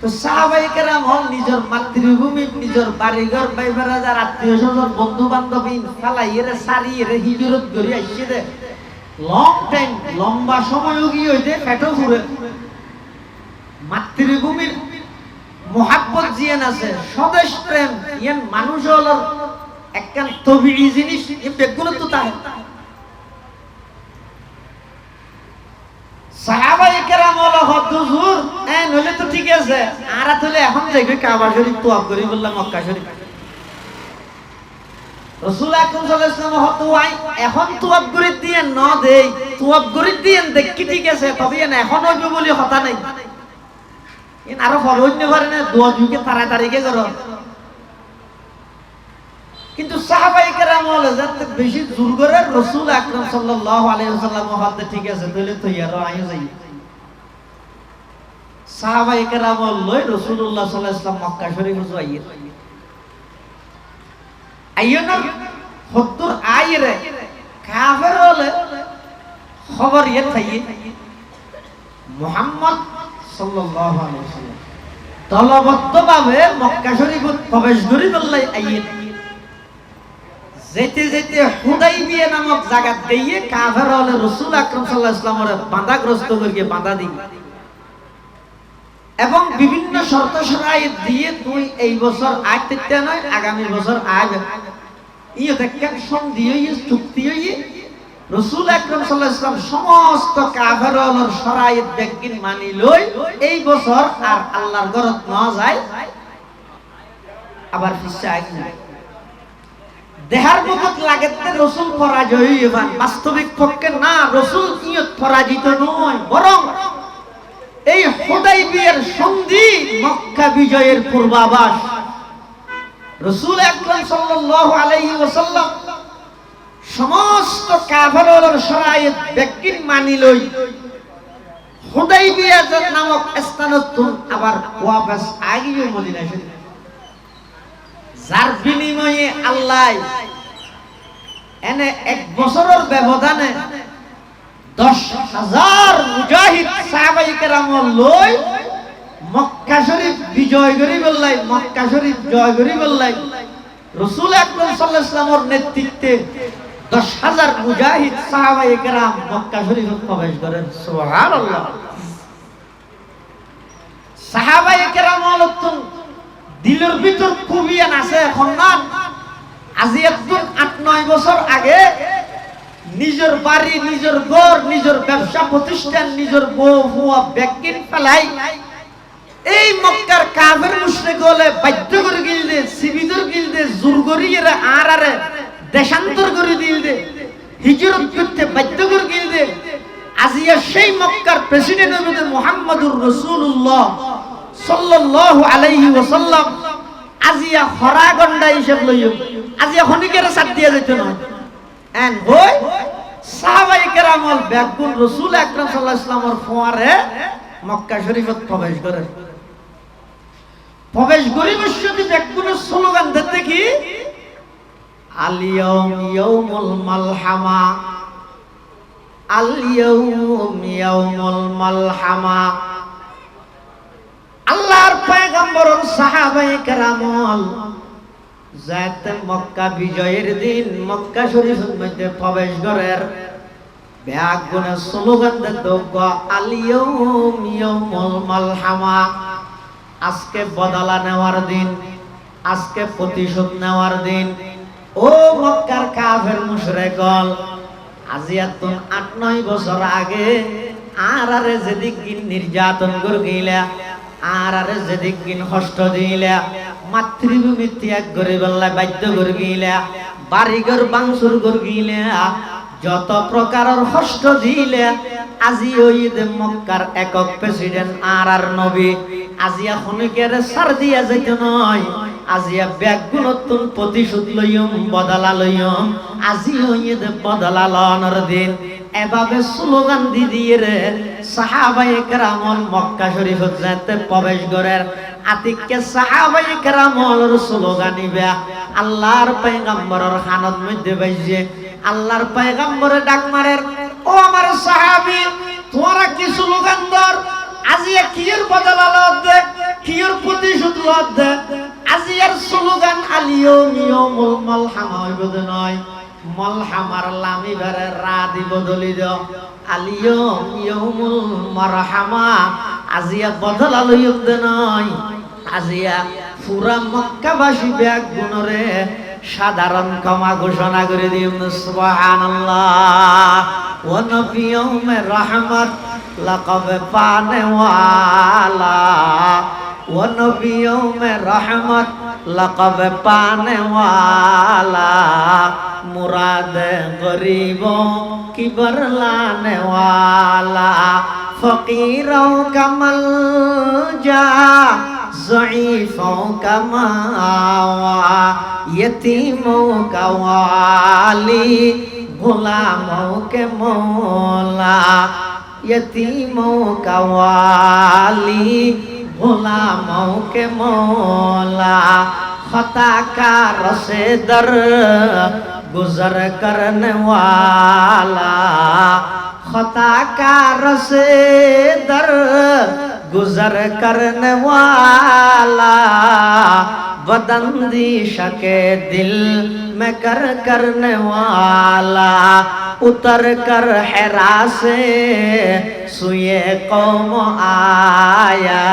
তো সাহাবায়ে কেরাম হল নিজের মাতৃভূমি, নিজের বাড়িঘর, ভাই-বেরাদার, আত্মীয়-স্বজন, বন্ধু-বান্ধবী ফালাইরে সারিয়ে হিজরত করে আইছে দে লং টাইম, লম্বা সময় গিয়ে হইতে পেটো ফুরে। মাতৃভূমির মোহাব্বত জিয়ান আছে, স্বদেশ প্রেম ইয়ান মানুষ হল একখান তবিঈ জিনিস, এই বেগুলো তো তাই। সাহাবায়ে কেরাম হল হুজুর নইলে তো ঠিক আছে, আর তাহলে এখন যাইবে কাবা শরীফ তওয়াফ করি বললাম মক্কা শরীফ। রাসূল আকরাম সাল্লাল্লাহু আলাইহি ওয়াসাল্লাম হতওয়াই এখন তওয়াফ করে দিয়ে ন দেই, তওয়াফ করে দিয়ে দেখি ঠিক আছে, তবে এখন হইবে বলি কথা নাই। ইন আরো ফলো হইতে পারে না, দোয়া যুগে তাড়াতাড়িকে করো। কিন্তু সাহাবায়ে কেরাম হলো যাতে বেশি জোর করে রাসূল আকরাম সাল্লাল্লাহু আলাইহি ওয়াসাল্লাম হাতে ঠিক আছে তাহলে তো ইয়ারো আইও যাই। সাহাবায়ে কেরাম হলো রাসূলুল্লাহ সাল্লাল্লাহু আলাইহি ওয়াসাল্লাম মক্কা শরীফে যাইয়ে আইয়না হদ্দুর আইরে কাফের হলে খবর ইয়ে থাইয়ে মুহাম্মদ সাল্লাল্লাহু আলাইহি ওয়াসাল্লাম দলবদ্ধভাবে মক্কা শরীফে প্রবেশ করি বললাই আইয়ে যেতে যেতে হুদাইবিয়া নামক জায়গা দিয়ে কাফের হলে রাসূল আকরাম সাল্লাল্লাহু আলাইহি ওয়াসাল্লামের বাঁধাগ্রস্ত করিয়ে বাঁধা দিই এবং বিভিন্ন শর্ত শরাইত দিয়ে তুই এই বছর আইতে নয় আগামী বছর আইবে ইয়ে দেখেন সন্ধি হইয়ে চুক্তি হইয়ে রাসূল আকরাম সাল্লাল্লাহু আলাইহি ওয়াসাল্লাম সমস্ত কাফেরদের শরাইত বেগিন মানি লই এই বছর আর আল্লাহর ঘরত না যায় আবার ফিসা আই না দেহার মত লাগেতে রাসূল পরাজয় হইবান বাস্তবিক পক্ষে না রাসূল ইয়ত পরাজিত নয় বরং এই হুদাইবিয়ার সন্ধি মক্কা বিজয়ের পূর্বাভাস। রাসূল আকরাম সাল্লাল্লাহু আলাইহি ওয়াসাল্লাম সমস্ত কাফেরদের শরাইত বেগিন মানি লই হুদাইবিয়া নামক স্থানত আবার ওয়াপস আগিয়ে মদিনা শরীফ যার বিনিময়ে আল্লাহ এনে এক বছরের ব্যবধানে 10,000 মুজাহিদ সাহাবায়ে কেরাম লই মক্কা শরীফ বিজয় করি বললাই মক্কা শরীফ জয় করি বললাই রাসূল আকরাম সাল্লাল্লাহু আলাইহি ওয়াসাল্লামের নেতৃত্বে 10,000 মুজাহিদ সাহাবায়ে কেরাম মক্কা শরীফে প্রবেশ করেন। সুবহানাল্লাহ। সাহাবায়ে কেরাম হলতুন দিলের ভিতর খুবিয়ান আছে এখন না আজি একদম 8-9 বছর আগে নিজের বাড়ি, নিজের ঘর, নিজের ব্যবসা প্রতিষ্ঠান, নিজের বউ হুয়া ব্যাগিন ফেলাই এই মক্কার কাফের মুশরিক হলে বাধ্য করে গিলদে সিবিদর গিলদে জোর করিয়ে আরে দেশান্তর করে দিলদে হিজরত করতে বাধ্য করে গিলদে আজিয়া সেই মক্কার প্রেসিডেন্ট হইতে মুহাম্মদুর রাসূলুল্লাহ সাল্লাল্লাহু আলাইহি ওয়াসাল্লাম আজিয়া হরাগন্ডা হিসাব লইও আজিয়া খনিকের সাথ দিয়া যেত না এন হই সাহাবায়ে কেরামল বেগুন রাসূল আকরাম সাল্লাল্লাহু আলাইহি ওয়াসাল্লামের ফোয়ারে মক্কা শরীফত প্রবেশ করে বসতে বেগুনের স্লোগান দিতে কি আল ইয়াউম ইয়াউমুল মালহামা আল ইয়াউম ইয়াউমুল মালহামা আল্লাহর পয়গম্বর সাহাবায়ে কেরামল যাতে মক্কা বিজয়ের দিন মক্কা শরীফের মধ্যে প্রবেশ করার বেগুনের স্লোগান দিতে আল ইয়াউম ইয়াউমুল মালহামা আজকে বদলা নেওয়ার দিন আজকে প্রতিশোধ নেওয়ার দিন ও মক্কার কাফের মুশরিকগণ আজিয়াতুন ৮-৯ বছর আগে আরে যেদিন নির্যাতন করে গিলা আরে যেদিন কষ্ট দিলা মাতৃভূমি ত্যাগ করে বললা বাধ্য করে গিলা বাড়িঘর ভাঙচুর করে গিলা যত প্রকারের কষ্ট দিলে আজি ওই মক্কার একক প্রেসিডেন্ট আর নবী আজিয়া খনিকের সার দিয়া যাইতে নয় আজিয়া ব্যাগুন নতুন প্রতিশোধ লইম বদলা লইম আজি ওই বদলা লওয়ার দিন এভাবে স্লোগান দিয়ে রে সাহাবায়ে কেরামল মক্কা শরীফত যাতে প্রবেশ করেন আতিককে সাহাবায়ে কেরামল স্লোগান নিবা আল্লাহর পয়গম্বরের খানত মধ্যে বাইজে আল্লাহর পয়গম্বরে ডাক মারের ও আমার সাহাবী তোরা কি স্লোগান দর আজিয়া কিয়ের বদলা লদ দে কিয়ের প্রতিশোধ লদ দে আজিয়ার স্লোগান আলিয়াউম ইয়াউমুল মালহামা হইব নয় মালহামার লামি ভরে রা দিব দলি দ আলিয়াউম ইয়াউমুল মারহামা আজিয়া বদলা লইব দে নয় আজিয়া পুরা মক্কাবাসী বেগুনরে সাধারণ ক্ষমা ঘোষণা করে দিও সুবহানাল্লাহ ওয়া নবিয়ুম রহমত লাকব পানে ওয়ালা ওয়া নবিয়ুম রহমত লাকব পানে ওয়ালা মুরাদ গরিব কি বরলানে ওয়ালা ফকিরও কমল যা ज़ईफ़ों का मावा यतीमों का वाली गुलामों के मौला यतीमों का वाली गुलामों के मौला खता का रसे दर गुजर करने वाला खता का रसे दर गुजर करने वाला बदंदिश के दिल में करने वाला उतर कर हिरा से सुए कौम आया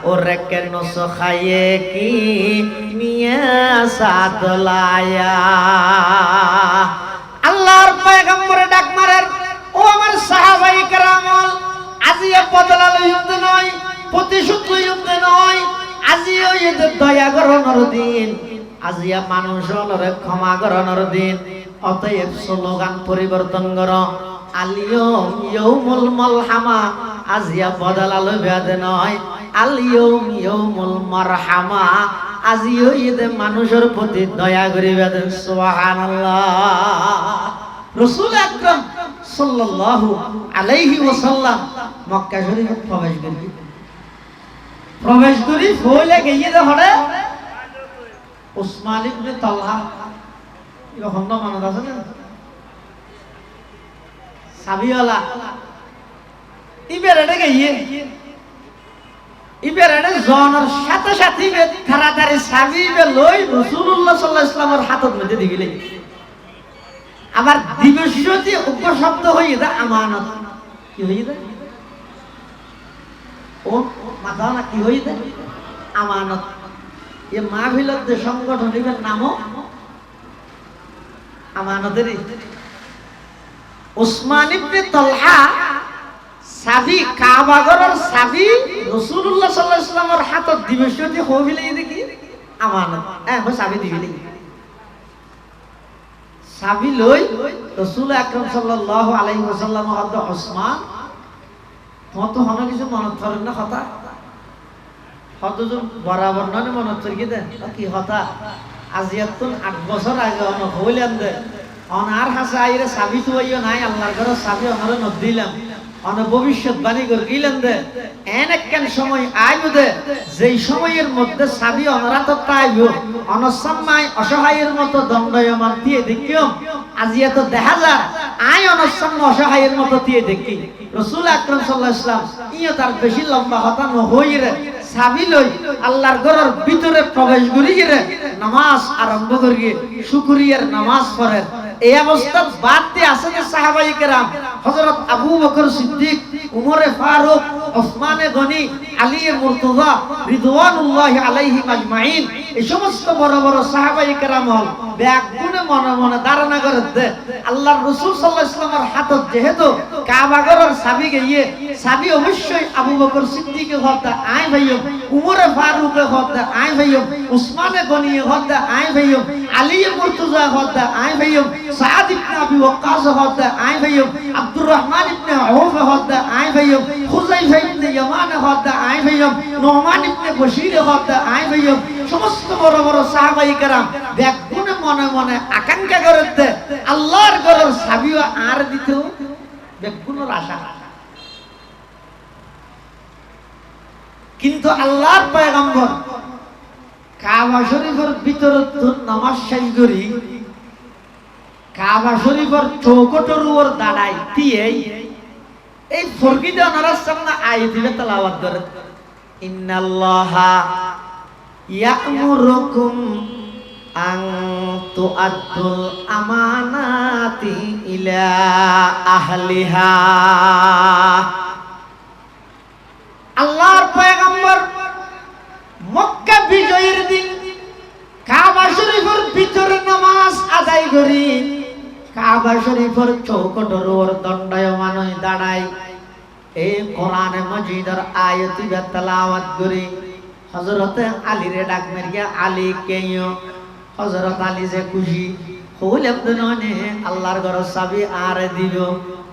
और के नुस्खे की मियां साथ लाया अल्लाहर पैगंबर डाक मारे ओ আমার সাহাবায়ে কেরামল আজিয়া বদলা লইতে নয় প্রতিশোধ লইতে নয় আজিও এদের দয়া করনের দিন আজিয়া মানুষের ক্ষমা করনের দিন অতএব স্লোগান পরিবর্তন কর আলিয়াউম ইয়াউমুল মালহামা আজিয়া বদলা লইবে নয় আলিয়াউম ইয়াউমুল মারহামা আজিও এদের মানুষের প্রতি দয়া করিবে দেন সুবহানাল্লাহ রাসূল আকরাম সাল্লাল্লাহু আলাইহি ওয়াসাল্লাম মক্কা শরীফে প্রবেশ করি হইলে গিয়ে হরে উসমান ইবনে তালহা এরকম না মনে আছে না সাবিওয়ালা ইবেরে গিয়ে ইবেরে জনের সাথে সাথে তাড়াতাড়ি সাবিবে লই রাসূলুল্লাহ সাল্লাল্লাহু আলাইহি ওয়াসাল্লামের হাতত মধ্যে দিবিলে আবার দিবসটি উপশব্দ হই দা আমানত কি হই দা ও মাদানা কি হই দা আমানত এ মাহফিলত যে সংগঠনের নামও আমানতেরই উসমান ইবনে তালহা সাবি কাবা ঘরের সাবি রাসূলুল্লাহ সাল্লাল্লাহু আলাইহি ওয়াসাল্লামের হাতত দিবসটি হইলে দেখি আমানত ও সাবি দিবিলে সাবি লই রাসূল আকরাম সাল্লাল্লাহু আলাইহি ওয়াসাল্লাম হযরত ওসমান কত হন কিছু মনত করেন না কথা হযরত বরাবর ননে মনত করি দেন কি কথা আজিয়াতুন ৮ বছর আগে অন হইলেন দে অনার হাসে আইরে সাবি তো হইও নাই আল্লাহর ঘরে সাবি অনারে নদ দিলাম অন ভবিষ্যৎবাণী করে গিলেন দে এন একখান সময় আইবো দে যেই সময়ের মধ্যে সাবি অনরা তো তাইব অনসম্মায় অসহায়ের মতো দণ্ডয়মান দিয়ে দেখিও আজি এত দেখা যায় আই অনসম্ম অসহায়ের মতো দিয়ে দেখি রাসূল আকরাম সাল্লাল্লাহু আলাইহি ওয়াসাল্লাম ইও তার বেশি লম্বা হতা নহইরে সাবি লই আল্লাহর ঘরের ভিতরে প্রবেশ করি গিয়ে নামাজ আরম্ভ করি শুকরিয়ার নামাজ পড়েন এই অবস্থা বাদ দিয়ে আছে যে সাহাবায়ে কেরাম হযরত আবু বকর সিদ্দিক উমরে ফারুক ওসমানে গনি আলী মুর্তজা রিদওয়ানুল্লাহি আলাইহিম আজমাইন এই সমস্ত বড় বড় সাহাবায়ে কেরাম হল ব্যাগুনে মনে মনে ধারণা করে দে আল্লাহর রাসূল সাল্লাল্লাহু আলাইহি ওয়াসাল্লামের হাতত যেহেতু কাবা ঘরের চাবি গিয়ে চাবি অবশ্যই আবু বকর সিদ্দিকে হতে আই ভাইও উমরে ফারুকে হতে আই ভাইও ওসমানে গনি হতে আই ভাইও আলী মুর্তজা হতে আই ভাইও সাদ ইবনে আবি ওয়াক্কাস হতে আই ভাইও আব্দুর রহমান ইবনে আউফ হতে আই ভাইও হুযাইফা ইবনে ইয়ামান হতে আই ভাইও নুমান ইবনে বশীর হতে আই ভাইও সমস্ত বড় বড় সাহাবায়ে কেরাম ব্যাগুনে মনে মনে আকাঙ্ক্ষা করতে আল্লাহর ঘরের চাবিও আর দিত ব্যাগুনের আশা কিন্তু আল্লাহর পয়গম্বর কাবা শরীফের ভিতরে নামাজ শেষ করি কাবা শরীফের চৌকটের উপর দাঁড়াই দিয়ে এই ফরকিদে ওনার সামনে আয়াত দিবে তেলাওয়াত করে ইন্নাল্লাহা ইয়া'মুরুকুম আন তু'আদ্দুল আমানাতি ইলা আহলিহা আল্লাহর পয়গম্বর মক্কা বিজয়ের দিন কাবা শরীফের ভিতরে নামাজ আদায় করি কাবা শরীফের চৌকটের উপর দণ্ডায়মান হয়ে দাঁড়াই এই কোরআনে মাজিদের আয়াত তেলাওয়াত করি হযরত আলী রে ডাক মেরিয়া আলী কেও হযরত আলী যে খুশি হল আপনি আল্লাহর ঘরের চাবি আর দিব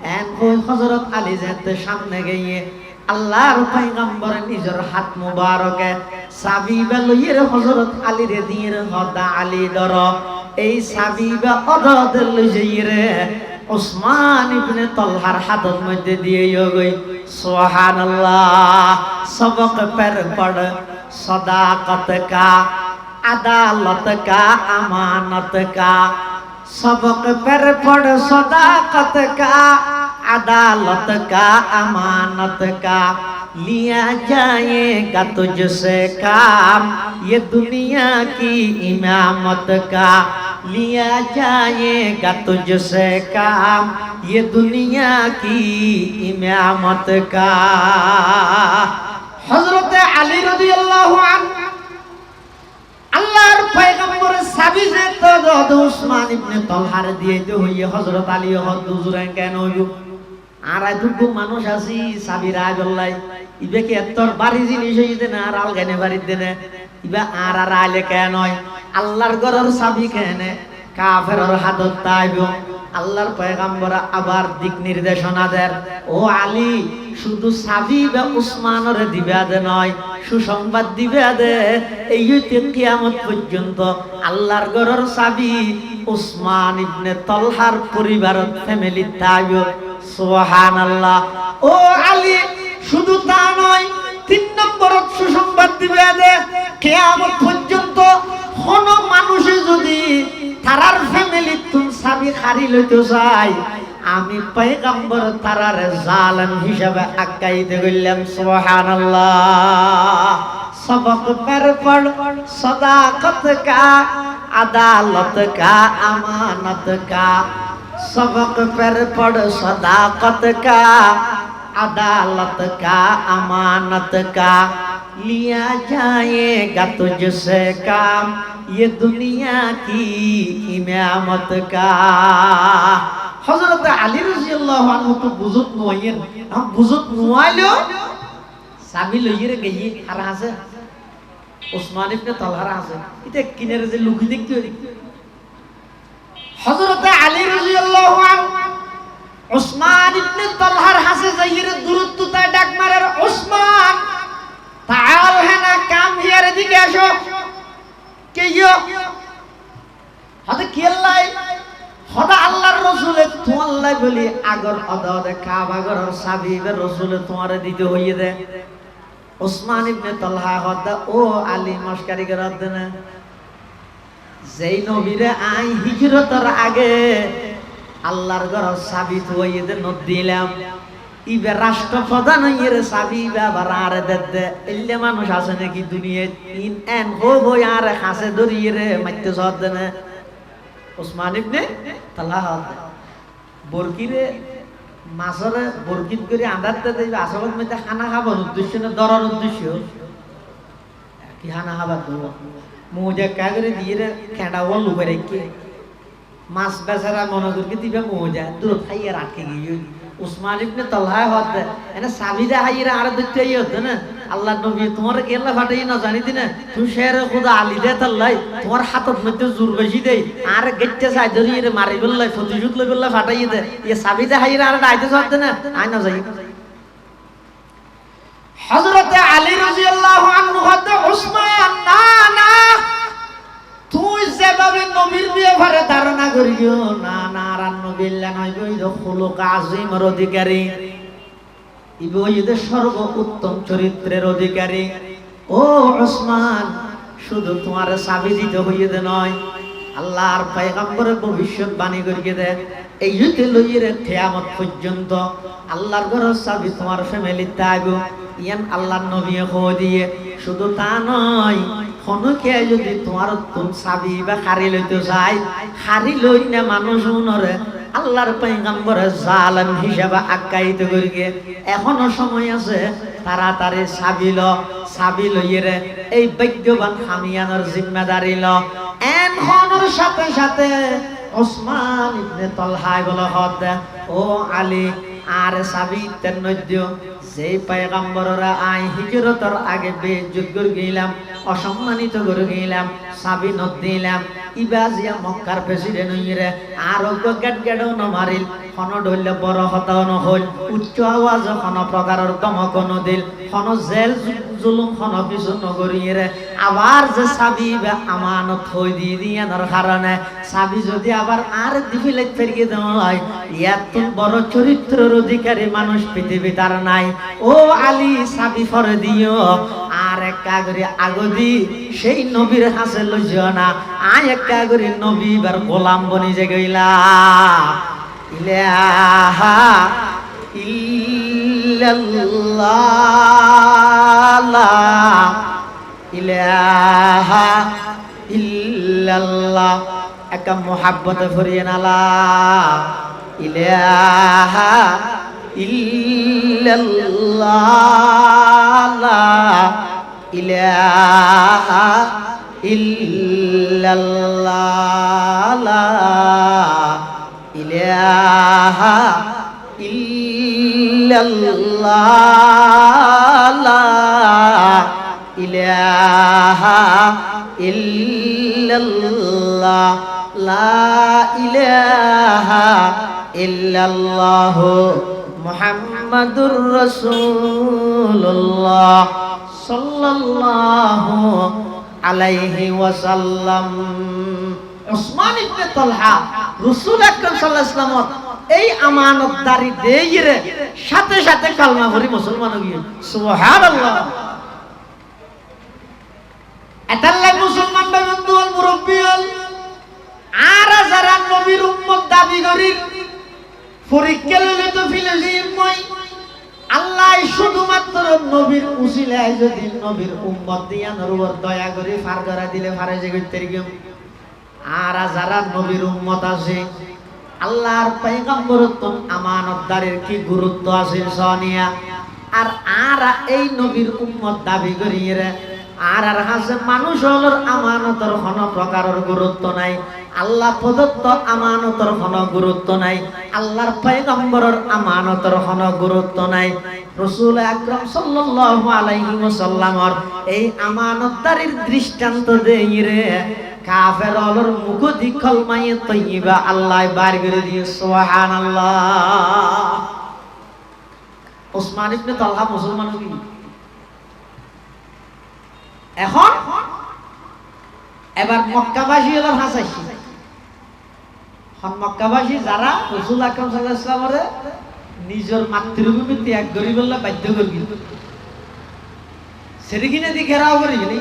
এন কই হযরত আলী যেতে সামনে গিয়ে আল্লাহর পয়গম্বর নিজের হাত মুবারকে চাবি লইয়ে হযরত আলী রে দিয়ে হদা আলী ধর এই চাবি বা অদদ লই যাইরে ওসমান ইবনে তালহার হাতের মধ্যে দিয়ে গই সুবহানাল্লাহ সবক पर पढ़ सदाकत का अदालत का अमानत का सबक पर पढ़ सदाकत का अदालत का अमानत का लिया जाएगा तुझसे काम ये दुनिया की इमामत का लिया जाएगा तुझसे काम ये दुनिया की इमामत का हजरत अली রাদিয়াল্লাহু আনহু আল্লাহর পয়গম্বরের চাবি যে তো উসমান ইবনে তালহার দিয়ে তো হইয়ে হযরত আলী হুজুর কেন হইব আর দুঃখ মানুষ আছি চাবি রাজল্লাই ইবে কি এতর বাড়ি জিনিস হইতে না আর আলগানে বাড়িতে না ইবা আর আইলে কেন হয় আল্লাহর ঘরের চাবি কেন কাফেরের হাতত তাইব আল্লাহর পয়গম্বর আবার দিক নির্দেশনা দেন ও আলী শুধু চাবি বা উসমানের দিবে দে নয় সুসংবাদ দিবে দে এই হইতে কিয়ামত পর্যন্ত আল্লাহর ঘরের চাবি উসমান ইবনে তালহার পরিবারের ফ্যামিলি তাইব সুবহানাল্লাহ ও আলী শুধু তা নয় 3 নম্বরত সুসংবাদ দিবে দে কিয়ামত পর্যন্ত কোন মানুষ যদি তারার ফ্যামিলি তুম চাবি খারি লইতে চাই আমি পয়গম্বর তারার জালেম হিসাবে আখ্যায়িত করলাম সুবহানাল্লাহ सबक पर पढ़ सदाकत का अदालत का अमानत का सबक पर पढ़ सदाकत का अदालत का अमानत का लिया जाएगा तुझसे काम ये दुनिया की इमामत का हजरत अली রাদিয়াল্লাহু আনহু তো বুঝত নয়েন हम বুঝত নয়াইলো চাবি লইরে গই আর আছে ওসমান ইবনে তালহার আছে এটা কিনের যে লুকি দেখতে হযরত আলী রাদিয়াল্লাহু আনহু ওসমান ইবনে তালহার হাসে যাইরে দূরত্বটা ডাক মারে ওসমান তাআল হেনা কাম হিয়ার দিকে আসো কেইও হাতে কেলাই খোদা আল্লাহর রাসূলে তোমাল্লাই বলি আগর অদে কাবাগর সাবিবে রাসূলে তোমারে দিতে হইয়ে দে ওসমান ইবনে তালহা হদা ও আলী মশকারি করে দেন যেই নবীরে আই হিজরতের আগে আল্লাহর ঘর চাবি থইয়ে দে নদ দিলাম ইবে রাষ্ট্রপ্রধান হইরে চাবি বাবার আর দে এলে মানুষ আছে নাকি দুনিয়ায় ইন এন হো হই আর হাসে ধরিয়ে রে মাইতে সদ দেন ওসমান ইবনে তালহা বরকিরে মাছরে বরকিত করে আন্দারতে দেবে আসলত মধ্যে খানা খাবার উদ্দেশ্য না দরার উদ্দেশ্য কি খানা খাবার দেবো মোজা কাগরে দিয়ে খেঁড়া বল লুকে রেখে মাছ বেচারা মনে করকে দিবে মোজা দূর খাইয়ে আটকে গিয়ে উসমান ইবনে তালহা হতে এনে সাবিদা হাইরা আর দিতে হতে না আল্লাহ নবী তোমার কেলা ফাটাই না জানি দিনা তুই শের খোদা আলী দে তাল্লাই তোমার হাতত মধ্যে জোর বেশি দেই আর গেটে চাই ধরিয়ে রে মারি বললাই ফতিজুত লই বললা ফাটাই দে ইয়ে সাবিদা হাইরা আর আইতে হতে না আই না যাই হযরত আলী রাদিয়াল্লাহু আনহু হতে উসমান না না তুই যেভাবে নবীর ব্যাপারে ধারণা করিও না না আর নবীল্লা নয় ওই খুলুক আজিমের অধিকারী ইবইদের সর্ব উত্তম চরিত্রের অধিকারী ও ওসমান শুধু তোমার চাবি দিতে হইয়ে দে নয় আল্লাহর পয়গম্বরের ভবিষ্যৎবাণী করিয়ে দে এই হইতে লইয়ে কিয়ামত পর্যন্ত আল্লাহর ঘরের চাবি তোমার ফ্যামিলিতে আইবো ইয়ান আল্লাহর নবী কই দিয়ে শুধু তা নয় খনকে যদি তোমার তুম চাবি বা খারি লইতে চাই খারি লই না মানুষ উনরে আল্লাহর পয়গম্বরের জালেম হিসাবে আখ্যায়িত করিয়ে এখনো সময় আছে তাড়াতাড়ি চাবি লইয়ে এই ভাগ্যবান খামিয়ানোর জিম্মেদারি ল এনখনের সাথে সাথে ওসমান ইবনে তালহা বলে হদ ও আলী আর চাবি তেনদ্য যেই পয়গম্বররা আই হিজরতের আগে বেইজ্জত করে গেলাম অসম্মানিত করে গেলাম চাবি নদ দিলাম ইবাজিয়া মক্কার প্রেসিডেন্ট হইরে আর গেট গেটও নমারিল খন ধরলে বড় হতাও নহল উচ্চ আওয়াজ খন প্রকারের দমক নদিল খন জেল জুলুম খন কিছু নগরিয়ে আবার যে চাবি আমানত থই দিয়ে দিয়ানোর কারণে চাবি যদি আবার আর দিফিলে ফেরিয়ে দেওয়া হয় এত বড় চরিত্রের অধিকারী মানুষ পৃথিবীতে আর নাই ও আলী চাবি ফরে দিও আর একটা করে আগদি সেই নবীর হাসে লইও না আয় একটা করে নবী বার গোলাম বনি যে গইলা ইলাহা ইল্লাল্লাহ ইলাহা ইল্লাল্লাহ একটা মোহাব্বতে ভরিয়ে নালা ইলাহা ইল্লাল্লাহ ইলাহা ইল্লাল্লাহ ইলাহা ইল্লাল্লাহ ইলাহা ইল্লাল্লাহ লা ইলাহা ইল্লাল্লাহ মুহাম্মাদুর রাসূলুল্লাহ সাল্লাল্লাহু আলাইহি ওয়াসাল্লাম উসমান ইবনে তালহা রাসূল আকরাম সাল্লাল্লাহু আলাইহি ওয়াসাল্লাম এই আমানতদারি দেইরে সাথে সাথে কালমা পড়ি মুসলমান হয়ে সুবহানাল্লাহ এতাল্লাহ মুসলমান বন্ধু আল মুরব্বি আল আর যারা নবীর উম্মত দাবি করি পরীক্ষা লইলে তো ফিলিস্তিন মই আল্লাহ শুধুমাত্র নবীর উসিলায় যদি নবীর উম্মত দিয়ানোর উপর দয়া করে ফার করা দিলে ফারে যে করতে গিয়ে আর যারা নবীর উম্মত আছে আল্লাহর পয়গম্বরত্ব আমানতদারের কি গুরুত্ব আছে সোনিয়া আর এই নবীর উম্মত দাবি করিয়ে আর হাসে মানুষ হলোর আমানতের কোনো প্রকারের গুরুত্ব নাই আল্লাহ প্রদত্ত আমানতের কোনো গুরুত্ব নাই আল্লাহর পয়গম্বরের আমানতের কোনো গুরুত্ব নাই রাসূল আকরাম সাল্লাল্লাহু আলাইহি ওয়াসাল্লামের এই আমানতদারির দৃষ্টান্ত দেইরে কাফের হলোর মুখ দি কলমায়ে তয়্যিবা আল্লাহ বার করে দিয়ে সুবহানাল্লাহ ওসমান ইবনে তালহা মুসলমান কি এখন এবার মক্কাবাসী হলো হাসাইছি মক্কাবাসী যারা রাসূল আকরাম সাল্লাল্লাহু আলাইহি ওয়াসাল্লামরে নিজের মাতৃভূমি ত্যাগ করি বললে বাধ্য করবি সেটা কিনে দিয়ে ঘেরাও করিবি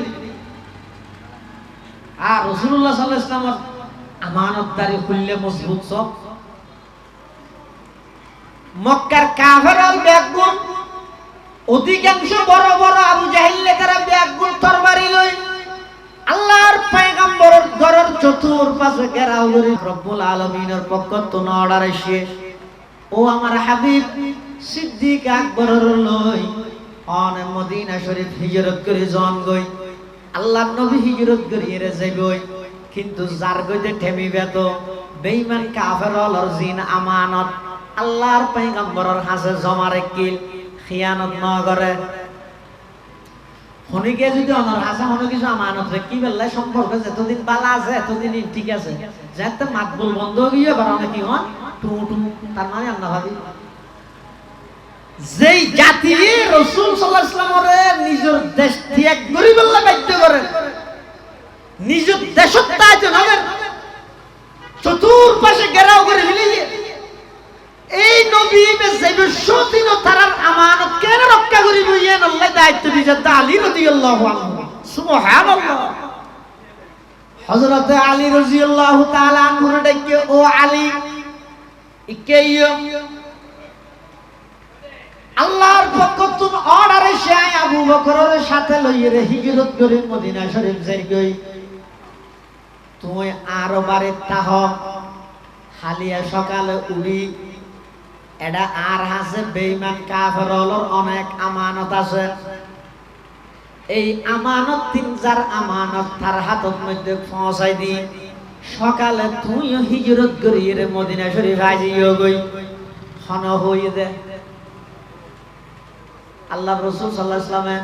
আর রাসূলুল্লাহ সাল্লাল্লাহু আলাইহি ওয়াসাল্লামের আমানতদারি খুললে মজবুত সব মক্কার কাফেররা ব্যাগুন অধিকাংশ বড় বড় আবু জাহেল তারা ব্যাগুন তরবারি লই আল্লাহর পয়গম্বরের ঘরের চতুর্পাশে ঘেরাও করে রব্বুল আলামিনের পক্ষ থেকে অর্ডার আসে ও আমার হাবিব সিদ্দিক আকবরের লই অন মদিনা শরীফ হিজরত করে জন গই আল্লাহর নবী হিজরত করিয়ে যাইবই কিন্তু যার গইতে ঠেমিবে তো বেঈমান কাফেরর জিন আমানত আল্লাহর পয়গম্বরের হাতে জমা রাখিল খিয়ানত না করে হনিকে যদি অনর হাসা হনো কিছু আমানত রাখি বেলায় সম্পর্ক যতদিন বালা আছে এতদিন ঠিক আছে যাতে মাতবুল বন্ধ হয়ে এবার অনেক কি হন টু টু তার মানে আল্লাহ ভাবি যেই জাতি রাসূল সাল্লাল্লাহু আলাইহি ওয়াসাল্লামের নিজের দেশ ত্যাগ করি বললে বাধ্য করে নিজের দেশত্যাগ হবে চতুর্পাশে ঘেরাও করে ফেলিয়ে এই নবী বেজেবে সতীন তারার আমানত কেন রক্ষা করিব ইয়েন আল্লাহ দায়িত্ব দিয়েছে আলী রাদিয়াল্লাহু আনহু সুবহানাল্লাহ হযরত আলী রাদিয়াল্লাহু তাআলা আনহু ডাকে ও আলী ইকেইয়ো আল্লাহর পক্ষ থেকে অর্ডার এসে আবু বকরের সাথে লইয়ে হিজরত করে মদিনা শরীফ যাই গই তুই আরো বারে তাহ হালিয়া সকালে উড়ি এটা আর আছে বেঈমান কাফেরর অনেক আমানত আছে এই আমানত তিন চার আমানত তার হাতের মধ্যে পৌঁছাই দি সকালে তুই হিজরত করিয়ে মদিনা শরীফ আইও গই হন হই দে আল্লাহ রাসূল সাল্লাল্লাহু আলাইহি ওয়াসাল্লামে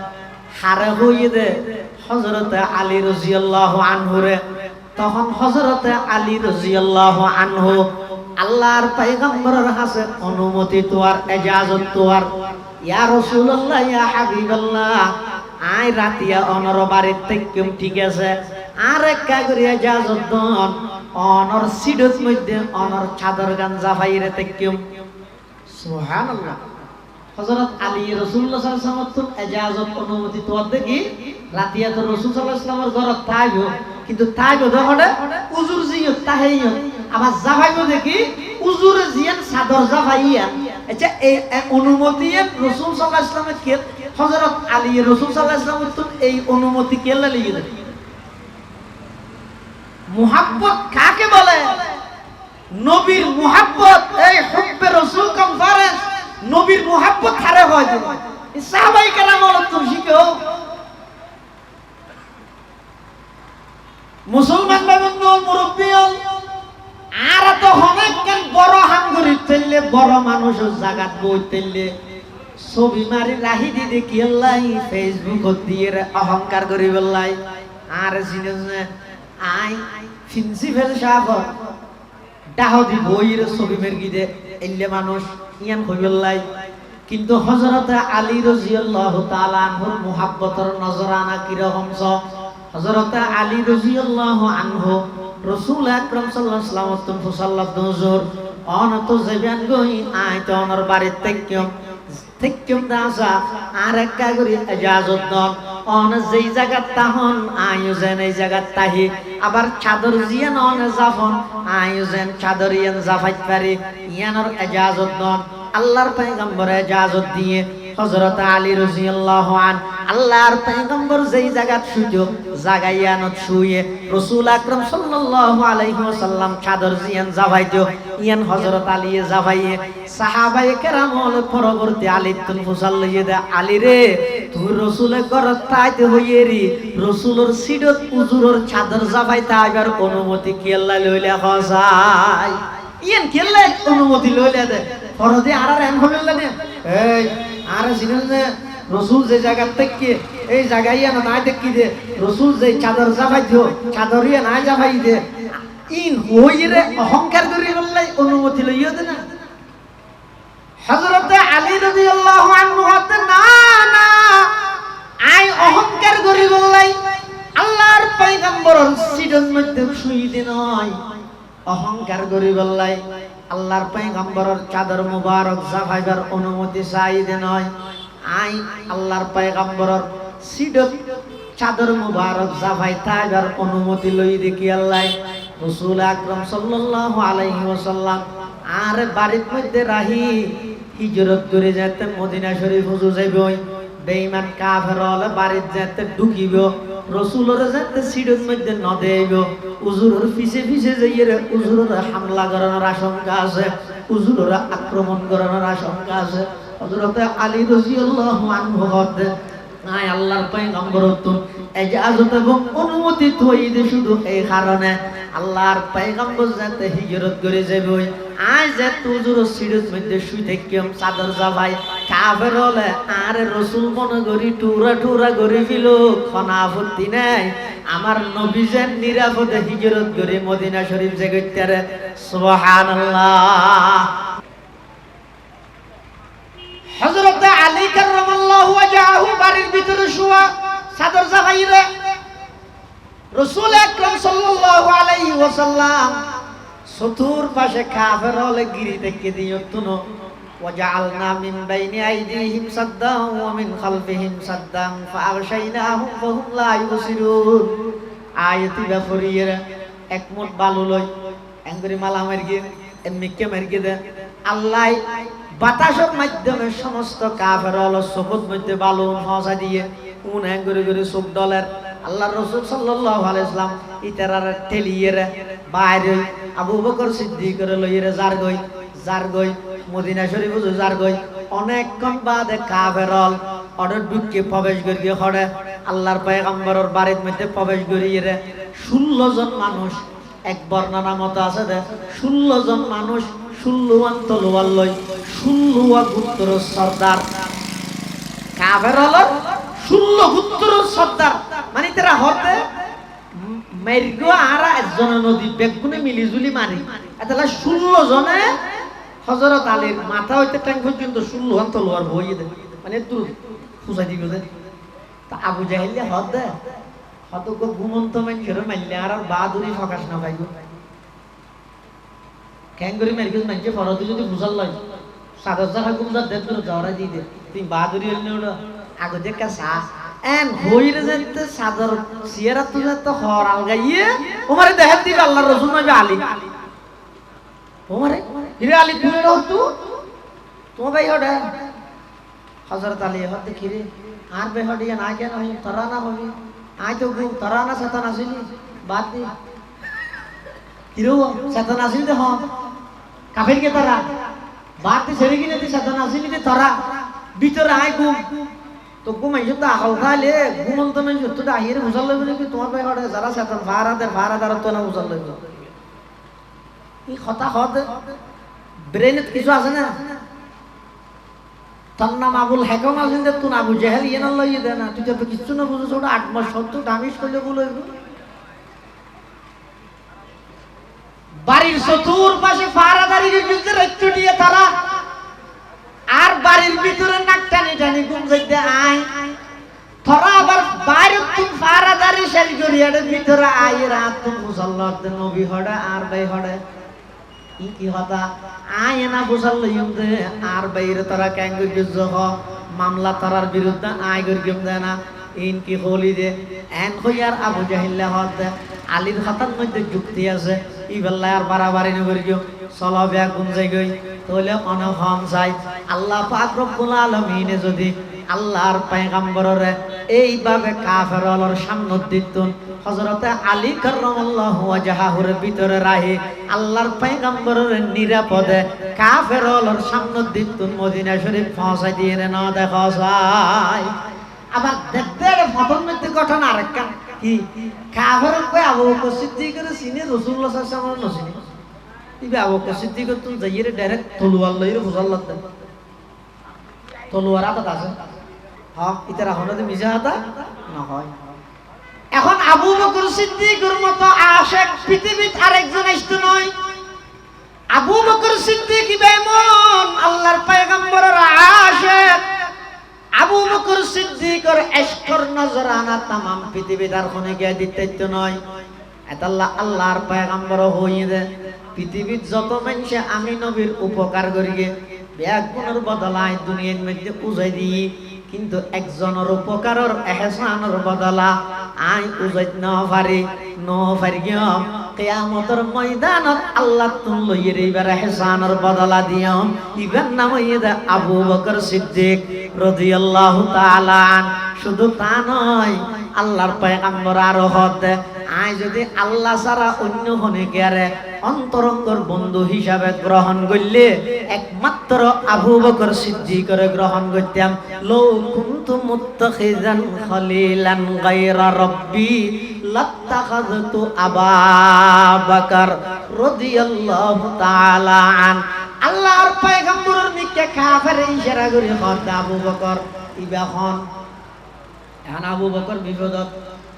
হারে হই দে হযরত আলী রাদিয়াল্লাহু আনহু রে তখন হযরত আলী রাদিয়াল্লাহু আনহু আল্লাহর পয়গম্বরের কাছে অনুমতি তোয়ার ইজাজত তোয়ার ইয়া রাসূলুল্লাহ ইয়া হাবিবাল্লাহ আই রাতিয়া অনর বাড়ি থেকে ঠিক আছে আর এক করে ইজাজত দন অনর সিডত মধ্যে অনর চাদর গাঞ্জা ফাইরে থেকে সুবহানাল্লাহ হযরত আলী রাসূলুল্লাহ সাল্লাল্লাহু আলাইহি ওয়াসাল্লাম ইজাজত অনুমতি তোয়ার দেখি রাতিয়া তো রাসূল সাল্লাল্লাহু আলাইহি ওয়াসাল্লামের ঘর তাইও কিন্তু তাইও দেখে উজুর জিও তাহেইও আবার জাফাইও দেখি উজুরে জিয়ান সাদর জাফাইয়া আচ্ছা এই অনুমতি রাসূল সাল্লাল্লাহু আলাইহি ওয়াসাল্লামের কে হযরত আলী রাসূল সাল্লাল্লাহু আলাইহি ওয়াসাল্লামের তো এই অনুমতি কে লাগিয়ে দেয় মুহাব্বত কাকে বলে নবীর মুহাব্বত এই হুব্বে রাসূল কনফারেন্স নবীর মুহাব্বত হারে হয় এই সাহাবাই কেরাম তুমি শিখো মুসলমান বাবুন মুরব্বী আর তো অনেক বড় হামগুড়ি তেললে বড় মানুষের জায়গাত বই তেললে ছবি মারি রাহি দি দেখি আল্লাহ ফেসবুক দিয়ে অহংকার করি বললাই আর সিনে আই প্রিন্সিপাল সাহেব ডাহদি বইয়ের ছবি মেরগি দে এলে মানুষ ইয়ান হইবল্লাই কিন্তু হযরত আলী রাদিয়াল্লাহু তাআলা আনহুর মুহাব্বতের নজরানা কি রকম হযরত আলী রাদিয়াল্লাহু আনহু রাসূল আকরাম সাল্লাল্লাহু আলাইহি ওয়াসাল্লাম ফুসাল্লাত নজর অনত যাবেন গই আইত অনর বাড়ি থেকে দাসা আর এক করে ইজাজত দন অন যেই জায়গা তাহন আয়োজন এই জায়গা তাহি আবার চাদর জিয়ান অন জাফন আয়োজন চাদর ইয়ান জাফাইত পারে ইয়ানর ইজাজত দন আল্লাহর পয়গম্বর ইজাজত দিয়ে হযরত আলী রাদিয়াল্লাহু আন আল্লাহর পয়গম্বর যেই জায়গাত শুইতো জাগাইয়ানত শুয়ে রাসূল আকরাম সাল্লাল্লাহু আলাইহি ওয়াসাল্লাম চাদর জিয়ান জাফাইতো ইয়ান হযরত আলী জাফাইয়ে সাহাবায়ে কেরাম হল পরবর্তী আলী তুন ফুসাল লইয়ে দে আলী রে তুই রাসূলের ঘর তাইতে হইয়েরি রাসূলের সিডত উজুরের চাদর জাফাইতে আইবার অনুমতি কি আল্লাহ লইলা হসাই ইয়ান কেল্লা অনুমতি লইলা দে ফরদে আর এম হইলা না এই আর সিনেন রাসূল যে জায়গা থেকে এই জায়গায় না না দেখি দে রাসূল যে চাদর জাফাই দিও চাদরিয়া না জাফাই দে ইন হইরে অহংকার করি বললাই অনুমতি লইয়া দে না হযরত আলী রাদিয়াল্লাহু আনহু হতে না না আই অহংকার করি বললাই আল্লাহর পয়গম্বরের সিডন মধ্যে শুই দে নয় অহংকার করি বললাই আল্লাহর পয়গম্বরের চাদর মুবারক জাফাইবার অনুমতি চাইতে নয় আই আল্লাহর পয়গম্বরের সিডত চাদর মুবারক জাফাই তাইবার অনুমতি লই দেখি আল্লাহ রাসূল আকরাম সাল্লাল্লাহু আলাইহি ওয়াসাল্লাম আর বাড়ির মধ্যে রাহি হিজরত করে যেতে মদিনা শরীফ হুজুর যাইবই বেঈমান কাফের হলে বাড়ির যেতে ঢুকিব রাসূলের যেতে সিডত মধ্যে ন দেইব হুজুরের পিছে পিছে যাইরে হুজুরের হামলা করার আশঙ্কা আছে হুজুরের আক্রমণ করার আশঙ্কা আছে হযরত আলী রাদিয়াল্লাহু আনহু হতে নাই আল্লাহর পয়গম্বর তো ইজাজত এবং অনুমতি থইতে শুধু এই কারণে আল্লাহর পয়গম্বর যাতে হিজরত করে যাবে আজ যে হুজুর সিরত মধ্যে শুই থাকিম চাদর জাভাই কাফের হলে আর রাসূল মনে করি টুরা টুরা করে ফিল খনা আপত্তি নাই আমার নবী যেন নিরাপদে হিজরত করে মদিনা শরীফ জায়গাটারে সুবহানাল্লাহ হযরত আলী কাররামাল্লাহু ওয়াজহাহু বাড়ির ভিতরে শুয়া চাদর জাগাইরে রাসূল আকরাম সাল্লাল্লাহু আলাইহি ওয়াসাল্লাম চতুর পাশে কাফের হলে গিরি থেকে দিয়তুনো ওয়াজআলনা মিন বাইনি আইদিহিম সাদ্দান ওয়া মিন খালফিহিম সাদ্দান ফাআগশাইনাহুম ফাহুম লা ইউবসিরুন আয়াতি বাফরিয়ের এক মুঠ বালু লই এঙ্গরি মালা মারগে এমনিকে মারগে দে আল্লাহ বাতাসের মাধ্যমে সমস্ত কাফের হল চোখের মধ্যে বালু ফসা দিয়ে উন করে করে চোখ ডলের আল্লাহর রাসূল সাল্লাল্লাহু আলাইহি ওয়াসাল্লাম ইতারার ঠেলিয়ে বাইরে আবু বকর সিদ্দিকের লইরে জার গই মদিনা শরীফ জার গই অনেকক্ষণ বাদে কাফের হল অর্ডার ঢুকে প্রবেশ করিয়ে হড়ে আল্লাহর পয়গম্বরের বাড়ির মধ্যে প্রবেশ করিয়ে 16 জন মানুষ এক বর্ণনা মত আছে দে 16 জন মানুষ 16 তলোয়ার লই 16 গোত্র সর্দার কাফের হলো 16 গোত্র সর্দার মানে তারা হতে মেরগো আর একজন নদী বেগুনে মিলিজুলি মারি এতলা 16 জনে হযরত আলীর মাথা হইতে ট্যাঙ্ক পর্যন্ত 16 তলোয়ার বইয়ে দেয় মানে দূর ফুসাই দিবে দে তা আবু জাহেল হদে হত গো ঘুমন্ত মানুষের মাইলে আর বাহাদুরি প্রকাশ না পাইগো ক্যাঙ্গরি মেরগিস মানছে ফরদি যদি বুঝাল লয় সাদা জায়গা গুমজা দেব তো জরা দি দে তুই বাহাদুরি হইলে ওটা আগে দেখা সা এন হইরে যেতে সাদর সিয়ারা তুলে তো হর আলগাইয়ে ওমারে দেখাত দিবে আল্লাহর রাসূল নবী আলী ওমারে হিরে আলী তুলে রহ তু তো ভাই ওটা হযরত আলী হদ দেখিরে আর বে হডিয়া না কেন হই তরা না হবি আই তো গু তরা না শতান আসিনি বাদ দি হিরো শতান আসিনি দে হ কাফের কে তরা বাদ দি সেরে কিনে দি শতান আসিনি দে তরা ভিতরে আই গু তো ঘুমাই যত আকাল খালে ঘুমন্ত নাই যত আহিরে বুঝাল লইবে কি তোমার ভাই হড়ে যারা শতান ভাড়াদার তো না বুঝাল লইবে এই কথা হদ ব্রেনত কিছু আছে না তার নাম আবুল হাকাম আছেন যে তুই আবু জাহেল ইয়ে না লইয়ে দে না তুই তো কিছু না বুঝছ ওটা 8 মাস সত্য দামিশ করলে বলইব বাড়ির চতুর পাশে ফারাদারির বিরুদ্ধে রক্ত দিয়ে তারা আর বাড়ির ভিতরে নাক টানি টানি ঘুম যাইতে আয় তোরা আবার বাইরে তুই ফারাদারি শেল করিয়ার ভিতরে আয় রাত তুই মুসল্লাতে নবী হড়ে আর ভাই হড়ে কি হতা আয় না বুঝাল লইম দে আর বাইরে তারা ক্যাঙ্গুর যুদ্ধ মামলা তারার বিরুদ্ধে আয় করিম দে না ইন কি হলি দে এন হইয়ার আবু জাহিল্লা হদ আলীর খাতার মধ্যে যুক্তি আছে ই বেলা আর বাড়াবাড়ি নগরি গিয়ে চলো ব্যাগ গুন যাই গই তাহলে অনেক হম চাই আল্লাহ পাক রব্বুল আলামিনে যদি আল্লাহর পয়গম্বরের এইভাবে কাফেরদের সামনে দিতেন হযরতে আলী কাররামাল্লাহু ওয়াজহাহুর ভিতরে রাহি আল্লাহর পয়গম্বরের নিরাপদে কাফেরদের সামনে দিতেন মদিনা শরীফ পৌঁছাই দিয়ে না দেখা যায় আবার দেখতে ফটোর মধ্যে ঘটনা আরেকটা কি কাফের কই আবু বকর সিদ্দিকের সিনে রাসূলুল্লাহ সাল্লাল্লাহু আলাইহি ওয়াসাল্লাম নসিনি ইবে আবু বকর সিদ্দিকের তুই যাইরে ডাইরেক্ট তলোয়ার লইরে বুঝাল্লাহ তলোয়ার আতা আছে হ্যাঁ ইতারা হনদে মিজা আতা না হয় এখন আবু বকর সিদ্দিকের মতো আশিক পৃথিবীতে আরেকজন আসতো নয় আবু বকর সিদ্দিক বেমন আল্লাহর পয়গম্বরের আশিক আবু বকর সিদ্দিকের ইশকের নজরানা तमाम পৃথিবীর আর কোনে গিয়ে দিতে নয় এটা আল্লাহর পয়গম্বর হইয়ে পৃথিবীর যত মানুষে আমি নবীর উপকার করিগে ব্যাগ গুণের বদলায় দুনিয়ার মধ্যে উজাই দিই, কিন্তু একজনের উপকারের এহসানের বদলা আই উজাইত ন পারি গিয়ম কিয়ামতের ময়দানত আল্লাহ তুন লইয়ে এইবার এহসানের বদলা দিয়ম। ইবার নাম হইয়া আবু বকর সিদ্দিক রাদিয়াল্লাহু তাআলা আন। শুধু তা নয়, আল্লাহর পয়গম্বর আরো হদ আই যদি আল্লাহ ছাড়া অন্য হনে গেরে অন্তরঙ্গর বন্ধু হিসাবে গ্রহণ করলে একমাত্র আবু বকর সিদ্দিকরে গ্রহণ করতাম। লো কুনতু মুত্তাখিজান খলিলান গায়রা রাব্বি লাত্তাখাযতু আবা বকর রাদিয়াল্লাহু তাআলা আন। আল্লাহর পয়গম্বরের নিকে কাফের ইশারা করে হদ আবু বকর ইবা হন। এখন আবু বকর বিপদত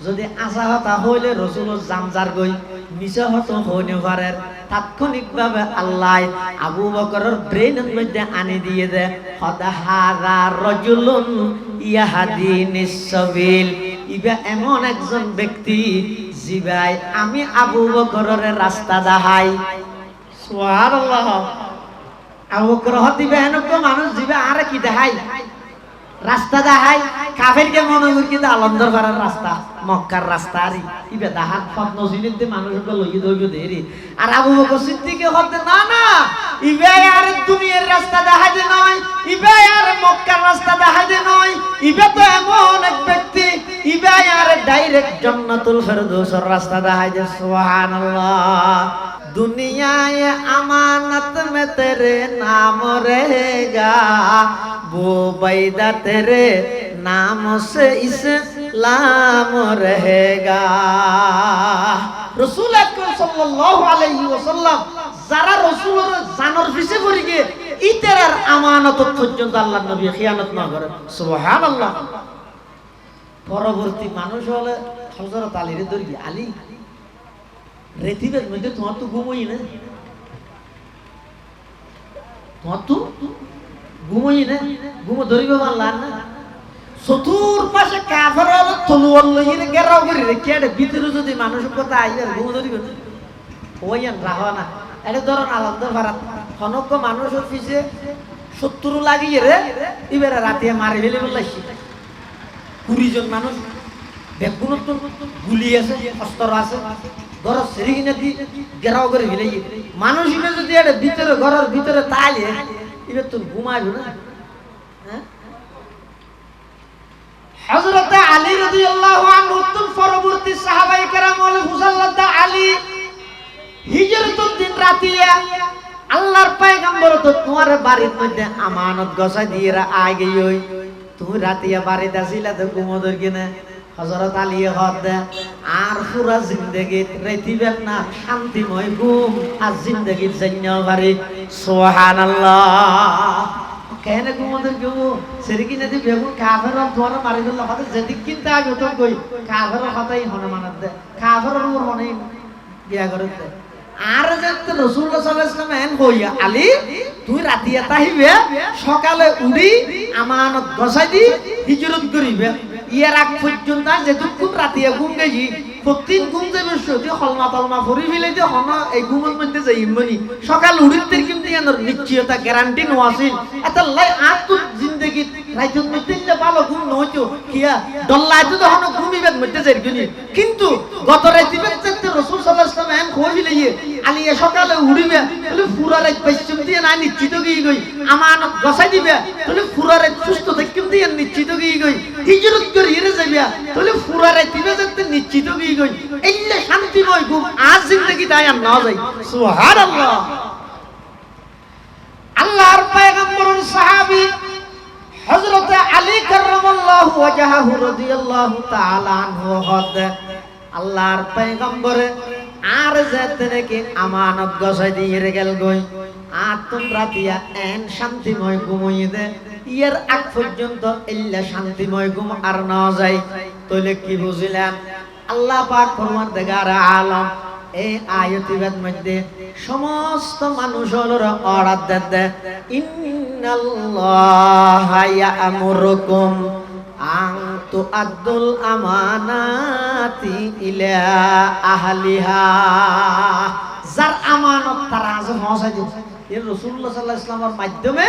যদি আসা হতা হইলে রসুলের জামজার গই মিছা হতো হইনে পারে, তাৎক্ষণিকভাবে আল্লাহ আবু বকরের ব্রেনের মধ্যে আনি দিয়ে দে হদাহারা রজুলুন ইয়াহাদি নিসবিল। ইবা এমন একজন ব্যক্তি জিবাই আমি আবু বকরের রাস্তা দেখাই। সুবহানাল্লাহ। আবু বকর হতিবে এনকো মানুষ জিবা আরে কি দেখাই রাস্তা দেখাই। কাফেরকে মনে করি কিন্তু আলন্দর পাড়ার রাস্তা মক্কার রাস্তা আর ইবে দাহাত স্বপ্ন জিনিতে মানুষকে লইয়ে ধইব দেরি। আর আবু বকর সিদ্দিকে হতে না না ইবে আর দুনিয়ার রাস্তা দেখাইতে নয়, ইবে আর মক্কার রাস্তা দেখাইতে নয়, ইবে তো এমন এক ব্যক্তি ইবে আর ডাইরেক্ট জান্নাতুল ফেরদৌসের রাস্তা দেখাইতে। সুবহানাল্লাহ। दुनियाए अमानत में तेरे नाम रहेगा, वो बैदा तेरे नाम से इस्लाम रहेगा। रसूल अकरम सल्लल्लाहु अलैहि वसल्लम যারা রাসূলের জানার পিছে পড়ে গিয়ে ইতেরার আমানত পর্যন্ত আল্লাহর নবী খিয়ানত না করে। সুবহানাল্লাহ। পরবর্তী মানুষ হলে হযরত আলীর দরদি আলী রেতিবের মধ্যে তোমার তো ঘুমোই না, তোমার তো ঘুমোই না, ঘুমো ধরিবে পারলাম না। চতুর্পাশে কাফের হলো তলোয়ার লইয়ে ঘেরাও করে রেখে আরে ভিতরে যদি মানুষের কথা আই আর ঘুমো ধরিবে না ওইয়ান রাহা না। এটা ধরুন আলাদা ভাড়া হনক মানুষের পিছে 70 লাগিয়ে রে এবারে রাতে মারি ফেলে বললাইছি 20 জন মানুষ বেগুন তো গুলি আছে অস্ত্র আছে ঘর সেরিগিনা দি ঘেরাও করে ফেলে মানুষ যদি এটা ভিতরে ঘরের ভিতরে তাইলে এবার তো ঘুমাইবে না। হযরত আলী রাদিয়াল্লাহু আনহু পরবর্তী সাহাবায়ে কেরাম হল হুসাল্লাত আলী হিজরতুল দিন রাতিয়া আল্লাহর পয়গম্বর তো তোমার বাড়ির মধ্যে আমানত গছাই দিয়ে আগে ওই তুমি রাতিয়া বাড়িতে আসিলা তো ঘুমোদর কিনা। হযরত আলী হদ আর পুরা জিন্দেগি রেতিবেন না শান্তিময় ঘুম আর জিন্দেগি জন্য পারি। সুবহানাল্লাহ। কেন ঘুমোদর কেউ সেরিকি নদী বেগুন কাফের তোমার মারি দিল হতে যেদিক কিনতে আগে তো কই কাফের কথাই হনে মানাত দে কাফের উপর হনে বিয়া করে দে। আর যেতে রাসূলুল্লাহ সাল্লাল্লাহু আলাইহি ওয়াসাল্লাম এন কইয়া আলী তুই রাতিয়া তাহিবে সকালে উড়ি আমানত গছাই দি হিজরত করিবে। ইয়ার আগ পর্যন্ত যেটুকু রাতিয়া ঘুম গেছি প্রতিদিন ঘুম যাবে যদি হলমা তলমা ফরি ফেলে যে হন এই ঘুমের মধ্যে যাই মনি সকাল উড়িতে কিন্তু এর নিশ্চয়তা গ্যারান্টি নো আছিল। এত লাই আর তো জিন্দেগি রাইতুন মধ্যে ভালো ঘুম নয়তো কিয়া ডল্লাই তো হন ঘুমিবেন মধ্যে যাই কিনি। কিন্তু গত রাতে যেতে রাসূল সাল্লাল্লাহু আলাইহি ওয়াসাল্লাম এন কইলে আলী সকালে উড়িবে বলে পুরা রাত পশ্চিম দিয়ে না নিশ্চিত গই গই আমানত গছাই দিবে বলে পুরা রাত সুস্থ থাকিম দিয়ে নিশ্চিত গই গই হিজরত করে ইরে যাইবা বলে পুরা রাত দিবে যেতে নিশ্চিত গই গই এইলে শান্তিময় ঘুম আজ জিন্দেগি তাই আর না যাই। সুবহানাল্লাহ। আল্লাহর পয়গম্বরের সাহাবী হযরত আলী কাররামাল্লাহু ওয়াজহাহু রাদিয়াল্লাহু তাআলা আনহু হদ আল্লাহর পয়গম্বরে আর যেতে নাকি আমানত গছাই দিয়ে গেল গই আর তোমরা দিয়া এন শান্তিময় ঘুমোই দে ইয়ার আগ পর্যন্ত ইল্লা শান্তিময় ঘুম আর না যায়। তাহলে কি বুঝিলেন? আল্লাহ পাক পরওয়ারদিগার আলম এই আয়াতের মধ্যে সমস্ত মানুষের অর্ডার দেয় ইন্নাল্লাহা ইয়া'মুরুকুম আন তুআদ্দুল আমানাতি ইলা আহলিহা। যার আমানত তারা আছে পৌঁছাই দিয়েছে। এই রাসূলুল্লাহ সাল্লাল্লাহু আলাইহি ওয়াসাল্লামের মাধ্যমে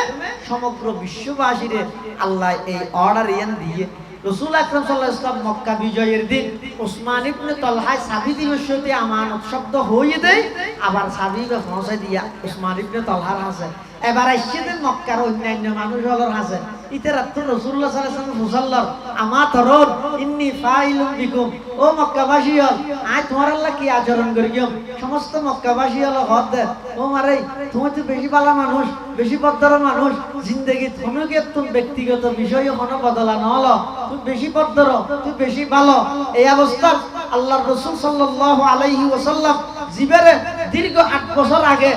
সমগ্র বিশ্ববাসীরে আল্লাহ এই অর্ডার দিয়ে রাসূল আকরাম সাল্লাল্লাহু আলাইহি ওয়াসাল্লাম মক্কা বিজয়ের দিন ওসমান ইবনে তালহা চাবি দিবসতে আমানত শব্দ হয়ে দেয়, আবার চাবিকে পৌঁছাই দিয়া ওসমান ইবনে তালহার আছে। এবার আইসেদের মক্কার অন্যান্য মানুষ হলর আছে ইতারা তো রাসূলুল্লাহ সাল্লাল্লাহু আলাইহি ওয়াসাল্লাম মুসাল্লার আমা তরুন ইন্নী ফাইলুম বিকুম, ও মক্কাবাসী হল আই তোমার আল্লাহ কি আচরণ করিম। সমস্ত মক্কাবাসী হল হদ দে ও মারে তুমি তো বেশি ভালো মানুষ, বেশি পদ্মর মানুষ, জিন্দেগি তোমাকে তুমি ব্যক্তিগত বিষয়ে কোনো বদলা নহল, তুমি বেশি পদ্মর, তুমি বেশি ভালো। এই অবস্থা আল্লাহর রাসূল সাল্লাল্লাহু আলাইহি ওয়াসাল্লাম জীবনে দীর্ঘ 8 বছর আগে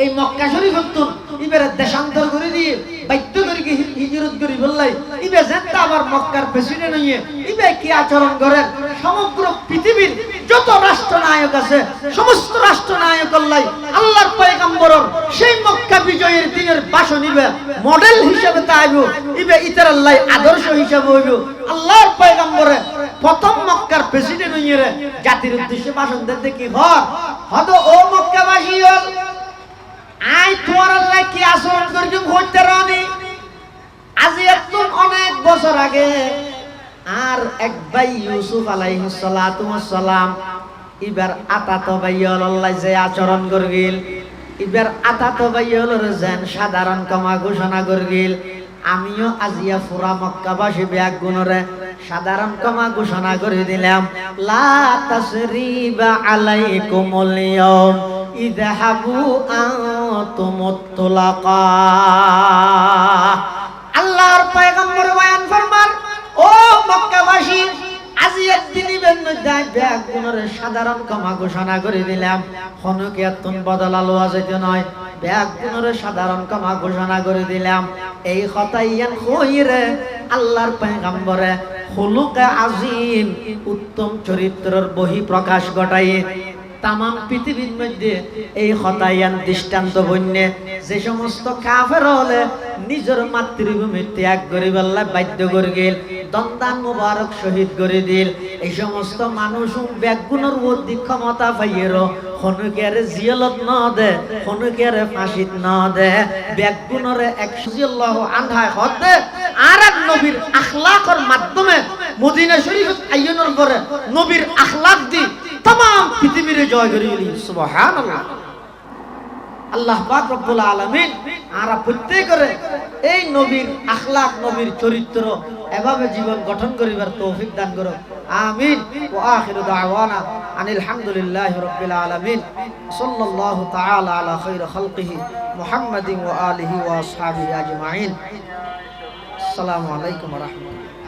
এই মক্কা শরীফতুন ইবের দেশান্তর করে দিয়ে বাধ্য করে হিজরত করি বললাই ইবে যেটা আবার মক্কার প্রেসিডেন্ট হইয়ে ইবে কি আচরণ করেন সমগ্র পৃথিবীর যত রাষ্ট্রনায়ক আছে সমস্ত রাষ্ট্রনায়ক আল্লাহ আল্লাহর পয়গম্বরের সেই মক্কা বিজয়ের দিনের ভাষণ ইবে মডেল হিসেবে তাইব ইবে ইতার আল্লাহ আদর্শ হিসেবে হইব। আল্লাহর পয়গম্বরে প্রথম মক্কার প্রেসিডেন্ট হইয়ে জাতির উদ্দেশ্যে ভাষণ দিতে কি হদ ও মক্কাবাসী হল আই তোমার আল্লাহ কি আচরণ করিম হইতে রানি আজি একদম অনেক বছর আগে আর এক ভাই ইউসুফ আলাইহিস সালাতু ওয়াস সালাম ইবার আতাত ভাই আল্লাহ যে আচরণ করগিল ইবার আতাত ভাই হলর যেন সাধারণ ক্ষমা ঘোষণা করগিল আমিও আজিয়া পুরা মক্কাবাসী ব্যাগ গুণরে সাধারণ ক্ষমা ঘোষণা করে দিলাম লা তাসরিবা আলাইকুমুল ইয়াউম ইযহাবু আনতুমুত তুলাকা। আল্লাহর পয়গম্বর বয়ান ফরমান ও মক্কাবাসী আজি একদিন ইবেন নদাই ব্যাগ গুণরে সাধারণ ক্ষমা ঘোষণা করে দিলাম হনুকে তুন বদলালো আজকে নয় ব্যাগ গুণরে সাধারণ ক্ষমা ঘোষণা করে দিলাম। এই কথাইয়ান কইরে আল্লাহর পয়গম্বরে খুলুকে আজিম উত্তম চরিত্রের বহি প্রকাশ ঘটায় তাম পৃথিবীর মধ্যে এই হতায়ান দৃষ্টান্ত বন্যে যে সমস্ত কাফের হলে নিজের মাতৃভূমি ত্যাগ করে আল্লাহ বাধ্য করে গেল দন্দান মুবারক শহীদ করে দিল। এই সমস্ত মানুষ ব্যাগুণের অধিক ক্ষমতা পাইয়েরও হনুকের জিয়ালত ন দে হনুকের ফাঁসিত ন দে ব্যাগুণের 100 আন্ধায় হতে আর এক নবীর আখলাকের মাধ্যমে মদিনা শরীফ আইয়নের পরে নবীর আখলাক দি तमाम পৃথিবীর জয় করে গেলি সুবহানাল্লাহ। আল্লাহ পাক রব্বুল আলামিন আরা প্রত্যেকরে এই নবীর আখলাক নবীর চরিত্র এভাবে জীবন গঠন করিবার তৌফিক দান করো আমিন। ওয়া আখিরু দাওয়ানা আনিল হামদুলিল্লাহি রাব্বিল আলামিন সাল্লাল্লাহু তাআলা আলা খায়রি খালকিহি মুহাম্মাদিন ওয়া আলিহি ওয়া আসহাবিহি আজমাইন। আসসালামু আলাইকুম ওয়া রাহমাতুল্লাহ।